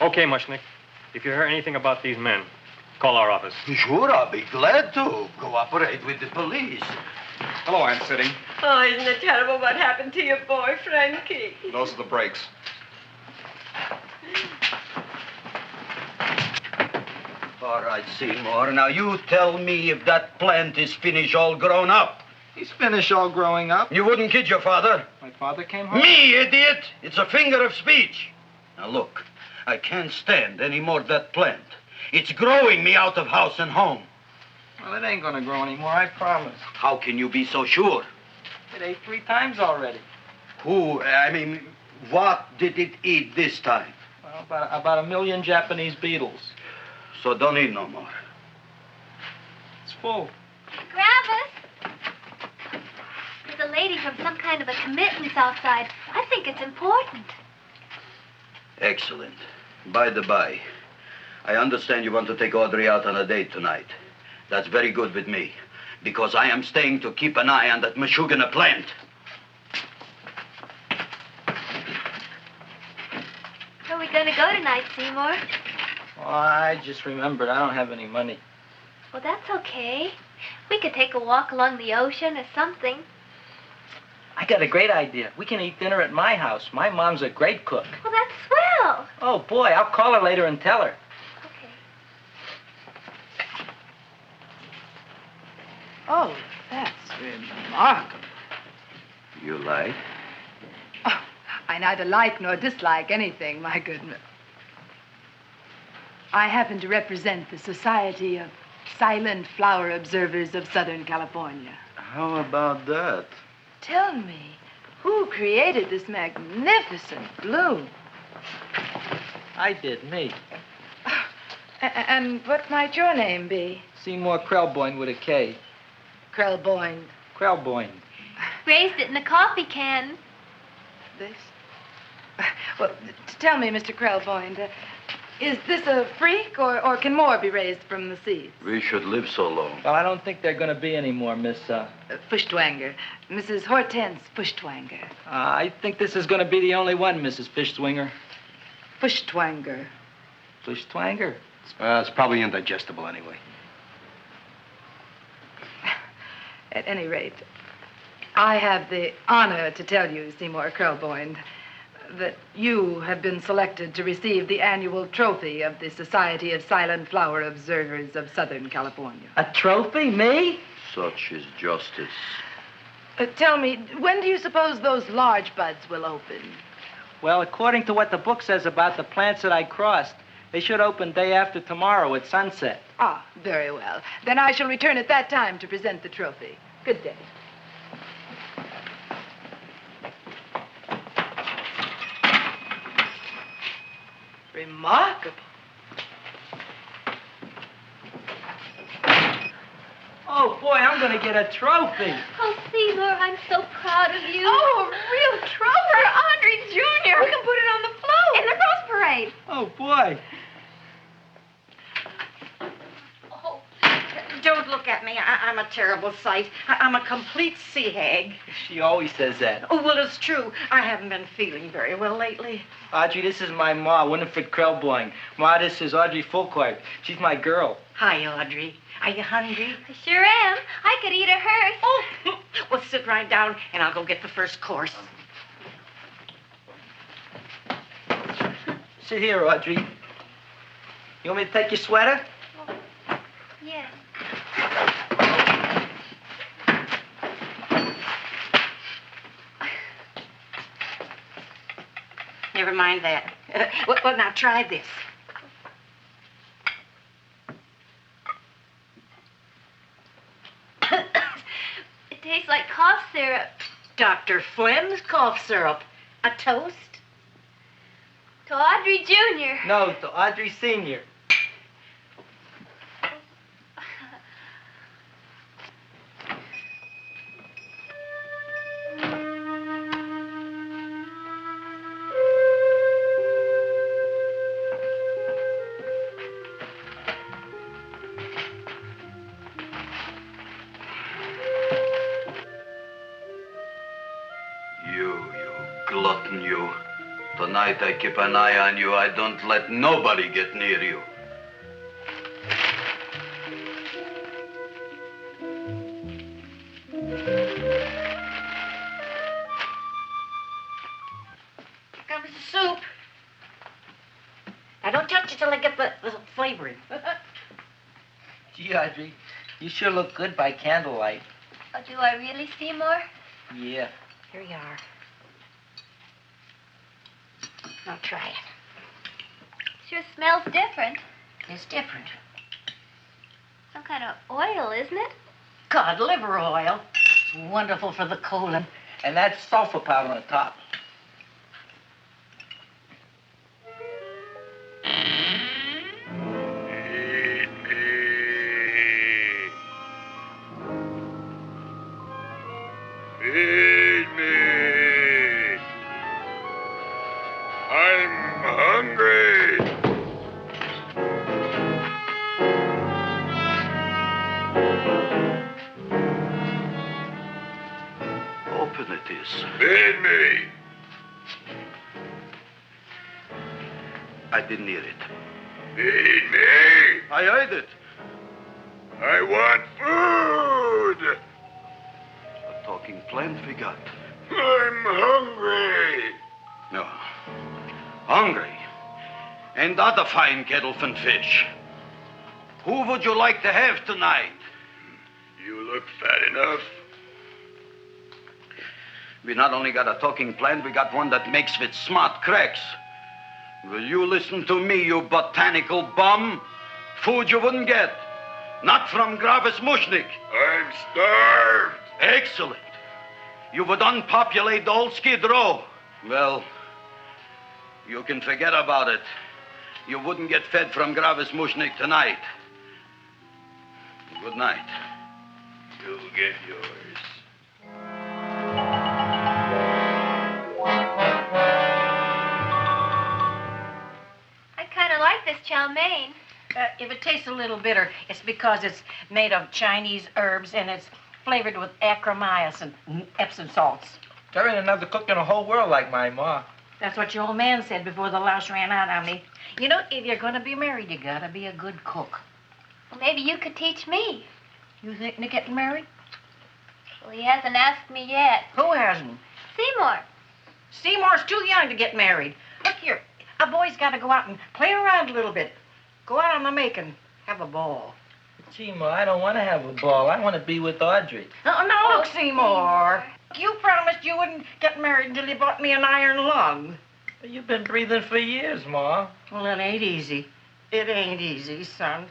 Okay, Mushnick. If you hear anything about these men, call our office. Sure, I'll be glad to cooperate with the police. Hello, Aunt City. Oh, isn't it terrible what happened to your boy, Frankie? Those are the brakes. All right, Seymour. Now you tell me if that plant is finished all grown up. He's finished all growing up. You wouldn't kid your father. My father came home. Me, idiot! It's a finger of speech. Now look, I can't stand any more of that plant. It's growing me out of house and home. Well, it ain't gonna grow anymore, I promise. How can you be so sure? It ate 3 times already. What did it eat this time? Well, about 1 million Japanese beetles. So don't eat no more. It's full. Gravis! There's a lady from some kind of a committance outside. I think it's important. Excellent. By the by, I understand you want to take Audrey out on a date tonight. That's very good with me, because I am staying to keep an eye on that Meshuggah plant. Where are we going to go tonight, Seymour? Oh, I just remembered I don't have any money. Well, that's okay. We could take a walk along the ocean or something. I got a great idea. We can eat dinner at my house. My mom's a great cook. Well, that's swell. Oh, boy, I'll call her later and tell her. Okay. Oh, that's remarkable. You like? Oh, I neither like nor dislike anything, my goodness. I happen to represent the Society of Silent Flower Observers of Southern California. How about that? Tell me, who created this magnificent bloom? I did, me. And what might your name be? Seymour Krelboyne with a K. Krelboyne. Krelboyne. Raised it in a coffee can. This? Well, tell me, Mr. Krelboyne, is this a freak, or can more be raised from the seeds? We should live so long. Well, I don't think there are going to be any more, Miss, Fuschtwanger. Mrs. Hortense Fuschtwanger. I think this is going to be the only one, Mrs. Fishswinger. Fuschtwanger. Fuschtwanger? It's probably indigestible anyway. At any rate, I have the honor to tell you, Seymour Krelboyne, that you have been selected to receive the annual trophy of the Society of Silent Flower Observers of Southern California. A trophy? Me? Such is justice. Tell me, when do you suppose those large buds will open? Well, according to what the book says about the plants that I crossed, they should open day after tomorrow at sunset. Ah, very well. Then I shall return at that time to present the trophy. Good day. Remarkable. Oh, boy, I'm going to get a trophy. Oh, Seymour, I'm so proud of you. Oh, a real trophy for Audrey Jr. We can put it on the float. In the Rose Parade. Oh, boy. Don't look at me. I'm a terrible sight. I'm a complete sea hag. She always says that. Oh, well, it's true. I haven't been feeling very well lately. Audrey, this is my ma, Winifred Krelboyne. Ma, this is Audrey Fulcourt. She's my girl. Hi, Audrey. Are you hungry? I sure am. I could eat a hearse. Oh, well, sit right down, and I'll go get the first course. Sit here, Audrey. You want me to take your sweater? Yes. Never mind that. Well, now try this. It tastes like cough syrup. Dr. Flem's cough syrup. A toast? To Audrey Jr. No, to Audrey Sr. You glutton, you. Tonight I keep an eye on you. I don't let nobody get near you. Here comes the soup. Now, don't touch it till I get the flavoring. Gee, Audrey, you sure look good by candlelight. Oh, do I really, Seymour? Yeah. Here you are. Now try it. Sure smells different. It's different. Some kind of oil, isn't it? Cod liver oil. It's wonderful for the colon. And that's sulfur powder on the top. Feed me. I'm hungry. Open it is. Feed me. I didn't hear it. Feed me. I heard it. I want food. A talking plant we got. I'm hungry. No. Hungry? Ain't that a fine kettle of fish? Who would you like to have tonight? You look fat enough. We not only got a talking plant, we got one that makes with smart cracks. Will you listen to me, you botanical bum? Food you wouldn't get. Not from Gravis Mushnik. I'm starved. Excellent. You would unpopulate the old Skid Row. Well, you can forget about it. You wouldn't get fed from Gravis Mushnik tonight. Good night. You'll get yours. I kind of like this chow mein. If it tastes a little bitter, it's because it's made of Chinese herbs and it's flavored with acromyces and Epsom salts. There ain't another cook in the whole world like my ma. That's what your old man said before the louse ran out on me. You know, if you're going to be married, you got to be a good cook. Well, maybe you could teach me. You thinking of getting married? Well, he hasn't asked me yet. Who hasn't? Seymour. Seymour's too young to get married. Look here, a boy's got to go out and play around a little bit. Go out on the make and have a ball. Gee, Ma, I don't want to have a ball. I want to be with Audrey. Oh, no, look, Seymour. You promised you wouldn't get married until you bought me an iron lung. You've been breathing for years, Ma. Well, it ain't easy. It ain't easy, son.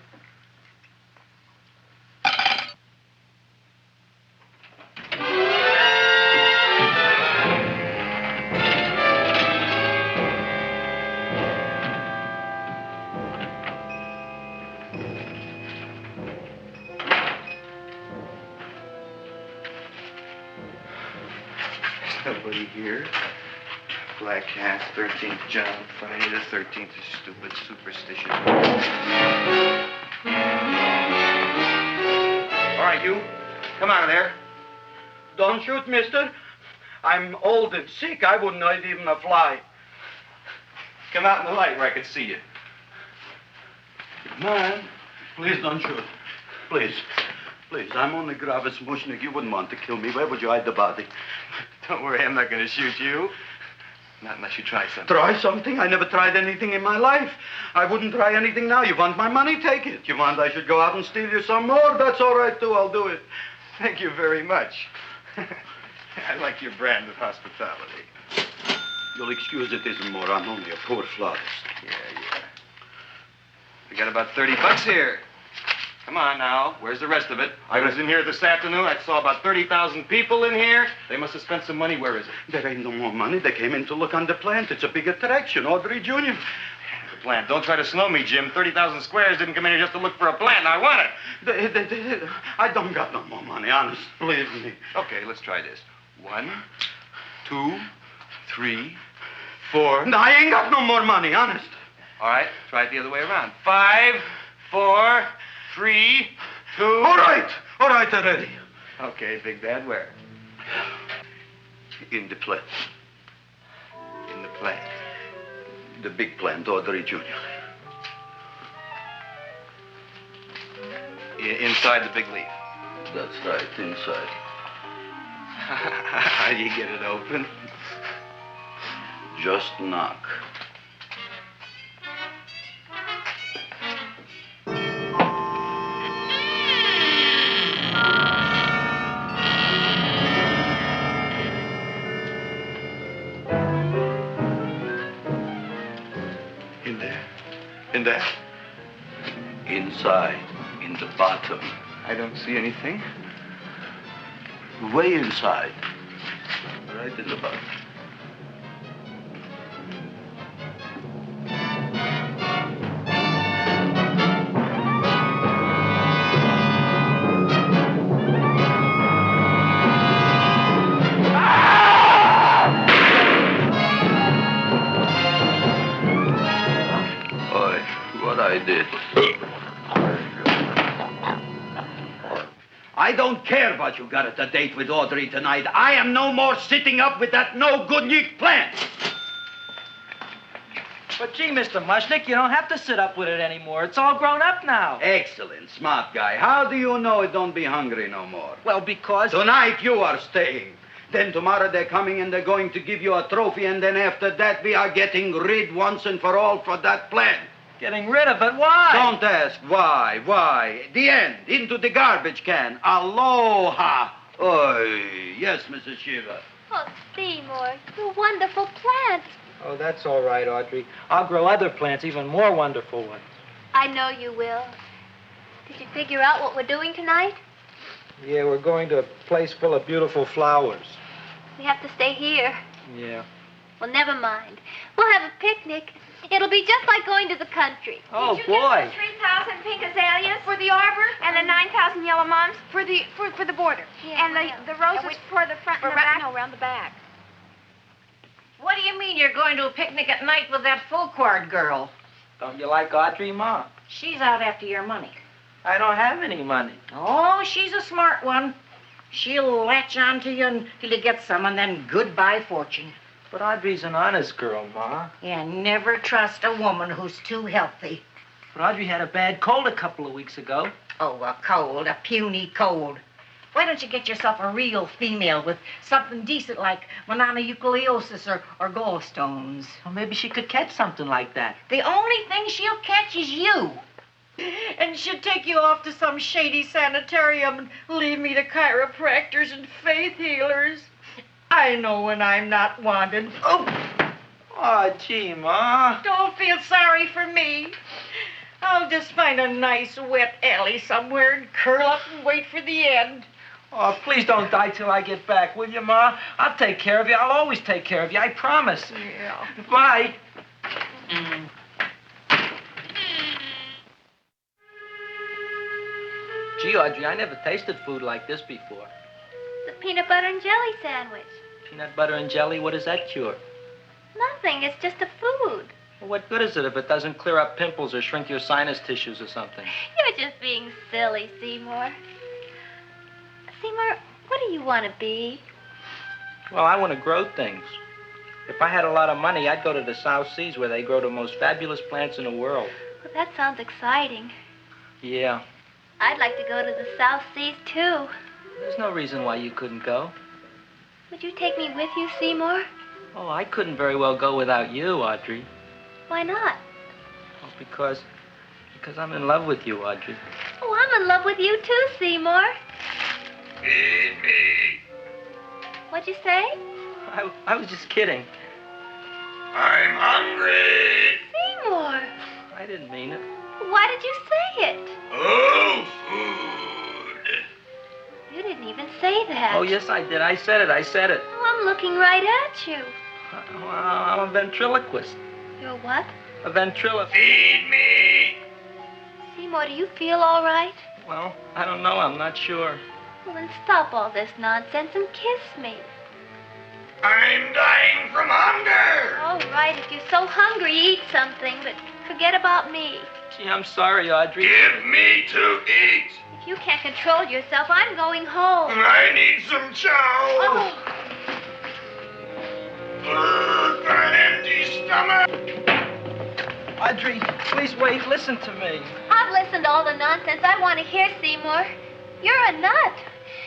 Nobody here. Black Cat, 13th John, Friday the 13th is stupid, superstitious. All right, you. Come out of there. Don't shoot, mister. I'm old and sick. I wouldn't hurt even a fly. Come out in the light where I can see you. Man, please don't shoot. Please. Please, I'm only Gravis Mushnik. You wouldn't want to kill me. Where would you hide the body? Don't worry, I'm not going to shoot you. Not unless you try something. Try something? I never tried anything in my life. I wouldn't try anything now. You want my money? Take it. You want I should go out and steal you some more? That's all right, too. I'll do it. Thank you very much. I like your brand of hospitality. You'll excuse it isn't more. I'm only a poor florist. Yeah. We got about $30 here. Come on now. Where's the rest of it? I was in here this afternoon. I saw about 30,000 people in here. They must have spent some money. Where is it? There ain't no more money. They came in to look on the plant. It's a big attraction. Audrey Jr. The plant. Don't try to slow me, Jim. 30,000 squares didn't come in here just to look for a plant. I want it. I don't got no more money, honest. Believe me. Okay, let's try this. 1, 2, 3, 4. No, I ain't got no more money, honest. All right, try it the other way around. 5, 4, 3, 2. All right already. Okay, Big Bad, where? In the plant. In the plant. The big plant, Audrey Jr. Inside the big leaf. That's right, inside. How do you get it open? Just knock. In there? Inside, in the bottom. I don't see anything. Way inside. Right in the bottom. I did. I don't care what you got at the date with Audrey tonight. I am no more sitting up with that no-good Nick plant. But gee, Mr. Mushnik, you don't have to sit up with it anymore. It's all grown up now. Excellent, smart guy. How do you know it don't be hungry no more? Well, because... Tonight you are staying. Then tomorrow they're coming and they're going to give you a trophy, and then after that we are getting rid once and for all for that plant. Getting rid of it? Why? Don't ask why. Why? The end. Into the garbage can. Aloha. Oy. Yes, Mrs. Shiva. Oh, Seymour, you wonderful plant. Oh, that's all right, Audrey. I'll grow other plants, even more wonderful ones. I know you will. Did you figure out what we're doing tonight? Yeah, we're going to a place full of beautiful flowers. We have to stay here. Yeah. Well, never mind. We'll have a picnic. It'll be just like going to the country. Oh, Did you boy. get the 3,000 pink azaleas for the arbor and the 9,000 yellow mums for the border? Yeah, and the roses for the front and the back? No, around the back. What do you mean you're going to a picnic at night with that full-quart girl? Don't you like Audrey, Ma? She's out after your money. I don't have any money. Oh, she's a smart one. She'll latch on to you until you get some, and then goodbye fortune. But Audrey's an honest girl, Ma. Yeah, never trust a woman who's too healthy. But Audrey had a bad cold a couple of weeks ago. Oh, a cold, a puny cold. Why don't you get yourself a real female with something decent like mononucleosis or gallstones? Well, maybe she could catch something like that. The only thing she'll catch is you. And she'll take you off to some shady sanitarium and leave me to chiropractors and faith healers. I know when I'm not wanted. Oh, gee, Ma. Don't feel sorry for me. I'll just find a nice wet alley somewhere and curl up and wait for the end. Oh, please don't die till I get back, will you, Ma? I'll take care of you. I'll always take care of you. I promise. Yeah. Bye. Gee, Audrey, I never tasted food like this before. The peanut butter and jelly sandwich. Peanut butter and jelly, what does that cure? Nothing. It's just a food. Well, what good is it if it doesn't clear up pimples or shrink your sinus tissues or something? You're just being silly, Seymour. Seymour, what do you want to be? Well, I want to grow things. If I had a lot of money, I'd go to the South Seas where they grow the most fabulous plants in the world. Well, that sounds exciting. Yeah. I'd like to go to the South Seas, too. There's no reason why you couldn't go. Would you take me with you, Seymour? Oh, I couldn't very well go without you, Audrey. Why not? Oh, because I'm in love with you, Audrey. Oh, I'm in love with you, too, Seymour. Feed me. What'd you say? I was just kidding. I'm hungry. Seymour. I didn't mean it. Why did you say it? Oh, food. You didn't even say that. Oh, yes, I did. I said it. Oh, I'm looking right at you. I'm a ventriloquist. You're what? A ventriloquist. Feed me. Seymour, do you feel all right? Well, I don't know. I'm not sure. Well, then stop all this nonsense and kiss me. I'm dying from hunger. All right, if you're so hungry, eat something, but forget about me. Gee, I'm sorry, Audrey. Give me to eat. If you can't control yourself, I'm going home. I need some chow. Oh. For an empty stomach. Audrey, please wait. Listen to me. I've listened to all the nonsense I want to hear, Seymour. You're a nut.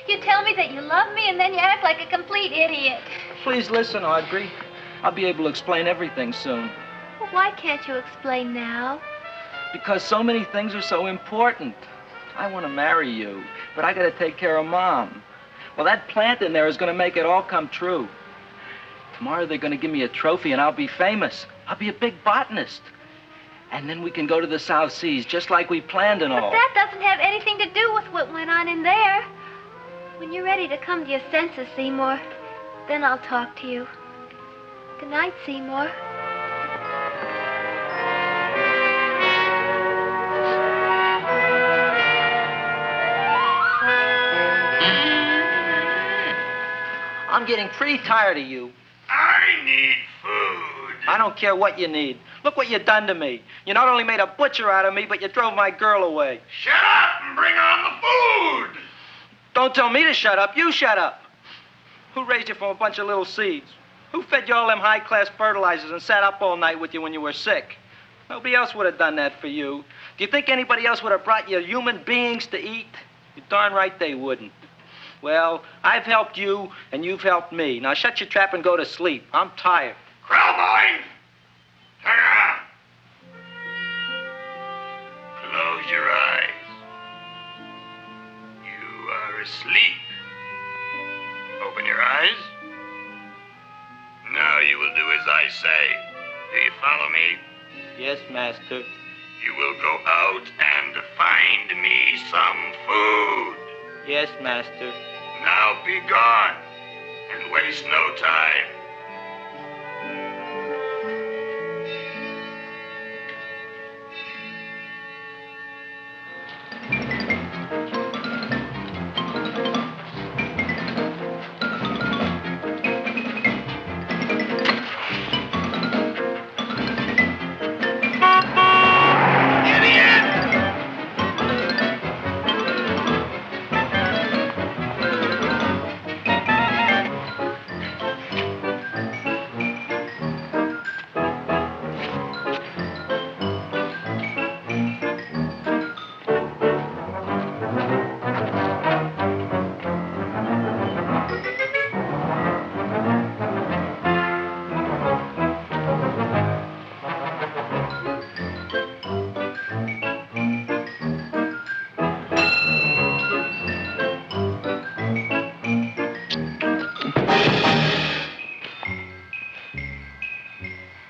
You tell me that you love me, and then you act like a complete idiot. Please listen, Audrey. I'll be able to explain everything soon. Well, why can't you explain now? Because so many things are so important. I want to marry you, but I got to take care of Mom. Well, that plant in there is going to make it all come true. Tomorrow they're going to give me a trophy, and I'll be famous. I'll be a big botanist. And then we can go to the South Seas, just like we planned and all. But that doesn't have anything to do with what went on in there. When you're ready to come to your senses, Seymour, then I'll talk to you. Good night, Seymour. I'm getting pretty tired of you. I need food. I don't care what you need. Look what you done to me. You not only made a butcher out of me, but you drove my girl away. Shut up and bring on the food. Don't tell me to shut up. You shut up. Who raised you from a bunch of little seeds? Who fed you all them high-class fertilizers and sat up all night with you when you were sick? Nobody else would have done that for you. Do you think anybody else would have brought you human beings to eat? You're darn right they wouldn't. Well, I've helped you, and you've helped me. Now shut your trap and go to sleep. I'm tired. Krellboy! Turn around. Close your eyes. You are asleep. Open your eyes. Now you will do as I say. Do you follow me? Yes, master. You will go out and find me some food. Yes, master. Now be gone and waste no time.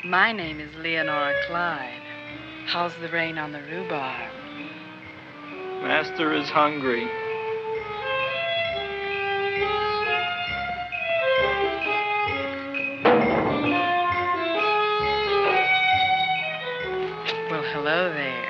My name is Leonora Clyde. How's the rain on the rhubarb? Master is hungry. Well, hello there.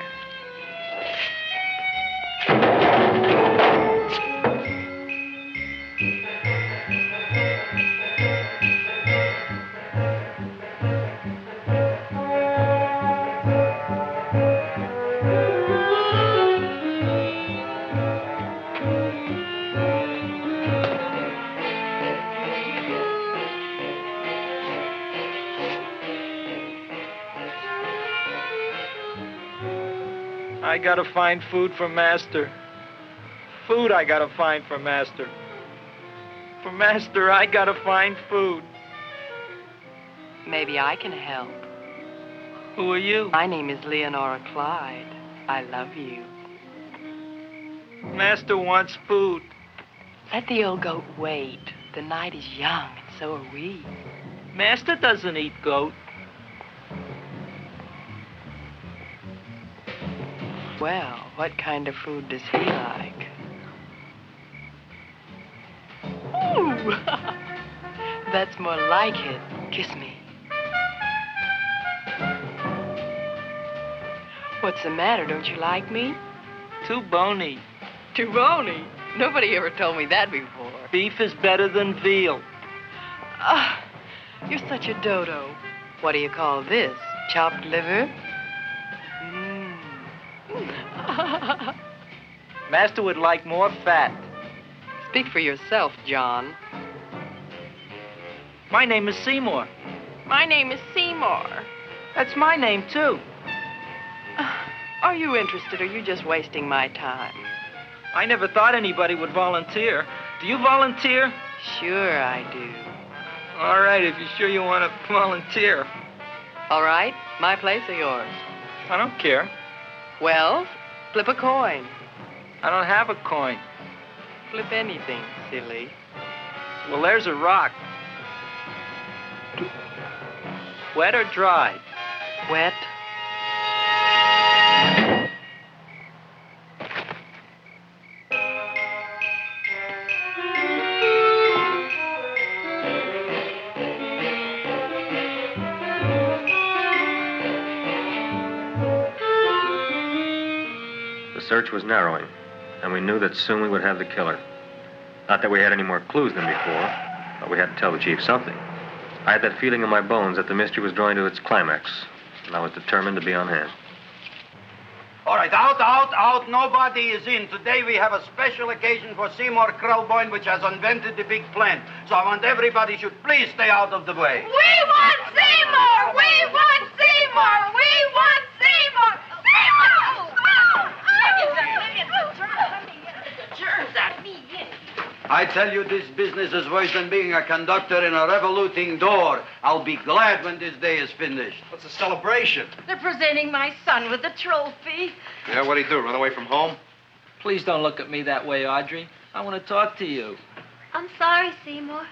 I gotta find food for Master. Food I gotta find for Master. For Master, I gotta find food. Maybe I can help. Who are you? My name is Leonora Clyde. I love you. Master wants food. Let the old goat wait. The night is young, and so are we. Master doesn't eat goat. Well, what kind of food does he like? Ooh! That's more like it. Kiss me. What's the matter? Don't you like me? Too bony. Too bony? Nobody ever told me that before. Beef is better than veal. Ah, you're such a dodo. What do you call this? Chopped liver? Master would like more fat. Speak for yourself, John. My name is Seymour. My name is Seymour. That's my name, too. Are you interested, or are you just wasting my time? I never thought anybody would volunteer. Do you volunteer? Sure I do. All right, if you're sure you want to volunteer. All right, my place or yours? I don't care. Well, flip a coin. I don't have a coin. Flip anything, silly. Well, there's a rock. Wet or dry? Wet. The search was narrowing, and we knew that soon we would have the killer. Not that we had any more clues than before, but we had to tell the chief something. I had that feeling in my bones that the mystery was drawing to its climax, and I was determined to be on hand. All right, out. Nobody is in. Today we have a special occasion for Seymour Krellboyne, which has invented the big plan. So I want everybody should please stay out of the way. We want Seymour! We want Seymour! We want Seymour! Seymour! I tell you, this business is worse than being a conductor in a revoluting door. I'll be glad when this day is finished. What's the celebration? They're presenting my son with a trophy. Yeah, what'd he do, run away from home? Please don't look at me that way, Audrey. I want to talk to you. I'm sorry, Seymour.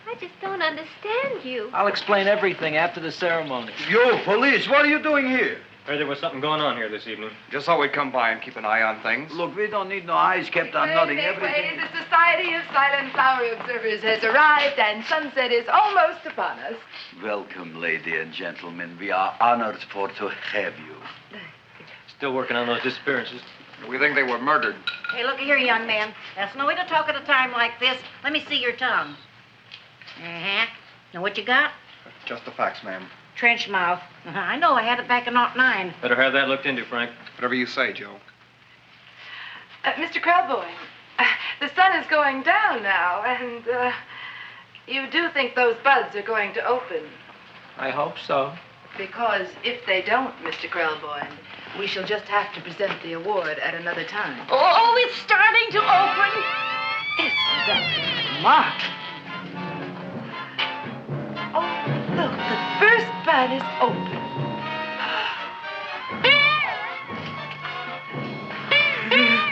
I just don't understand you. I'll explain everything after the ceremony. You, police, what are you doing here? Heard there was something going on here this evening. Just thought we'd come by and keep an eye on things. Look, we don't need no eyes kept on nothing. Everything. The Society of Silent Flower Observers has arrived, and sunset is almost upon us. Welcome, lady and gentlemen. We are honored for to have you. Still working on those disappearances. We think they were murdered. Hey, look here, young man. That's no way to talk at a time like this. Let me see your tongue. Uh-huh. Now, what you got? Just the facts, ma'am. Trench mouth. I know. I had it back in '09. Better have that looked into, Frank. Whatever you say, Joe. Mr. Krelboyne, the sun is going down now, and you do think those buds are going to open? I hope so. Because if they don't, Mr. Krelboyne, we shall just have to present the award at another time. Oh, it's starting to open. Isn't that smart? Oh, look, the first bud is open.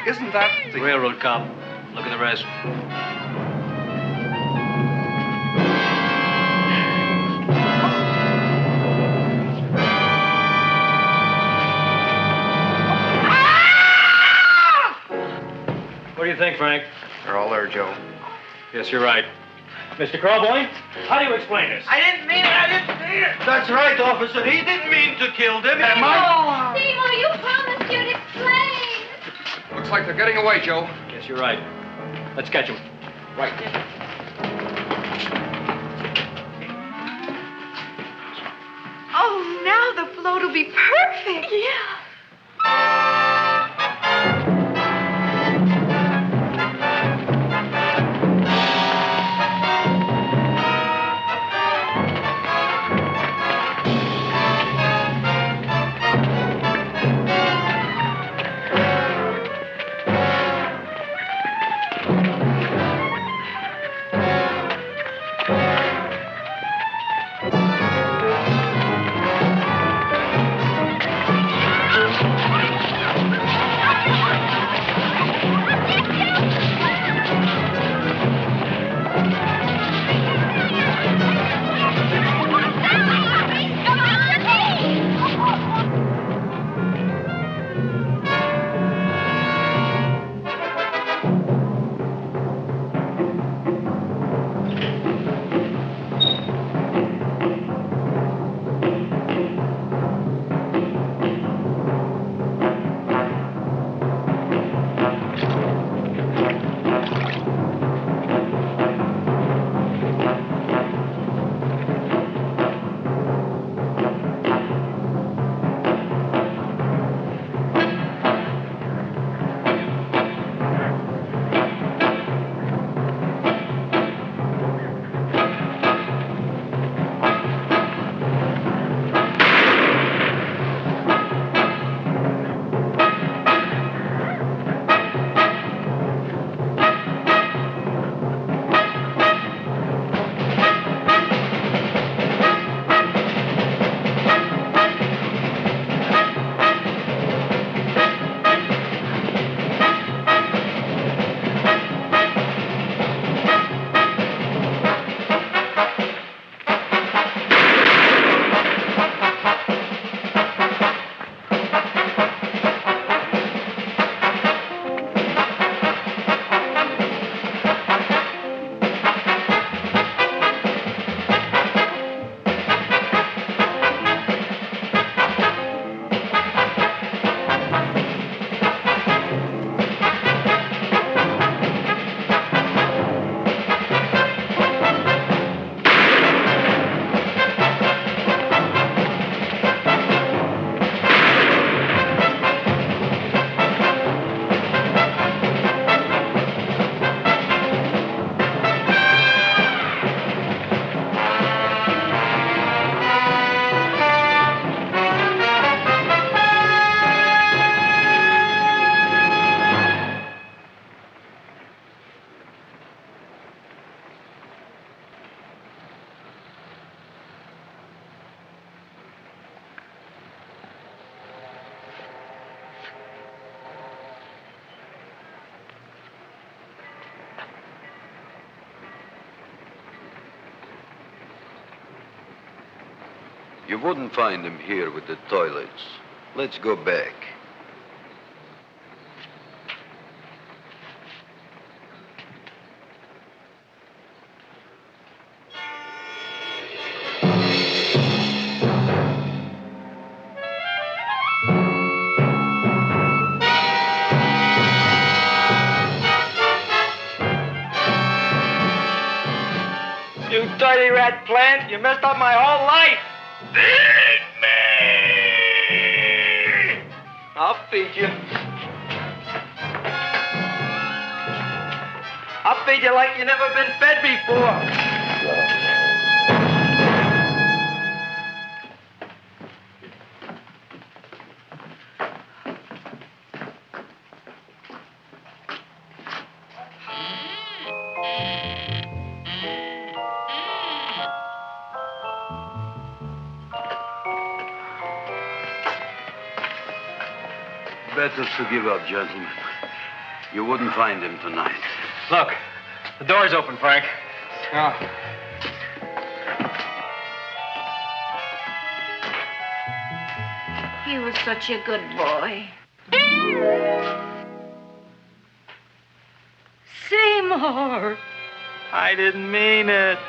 Isn't that The railroad cop. Look at the rest. What do you think, Frank? They're all there, Joe. Yes, you're right. Mr. Krelboyne, how do you explain this? I didn't mean it. That's right, officer. He didn't mean to kill them. Seymour, you promised you'd explain. Looks like they're getting away, Joe. Yes, you're right. Let's catch him. Right. Oh, now the float will be perfect. Yeah. You wouldn't find him here with the toilets. Let's go back. You dirty rat plant, you messed up my whole life. Feed me! I'll feed you. I'll feed you like you never been fed before. Better to give up, gentlemen. You wouldn't find him tonight. Look, the door's open, Frank. Oh. He was such a good boy. Seymour! I didn't mean it.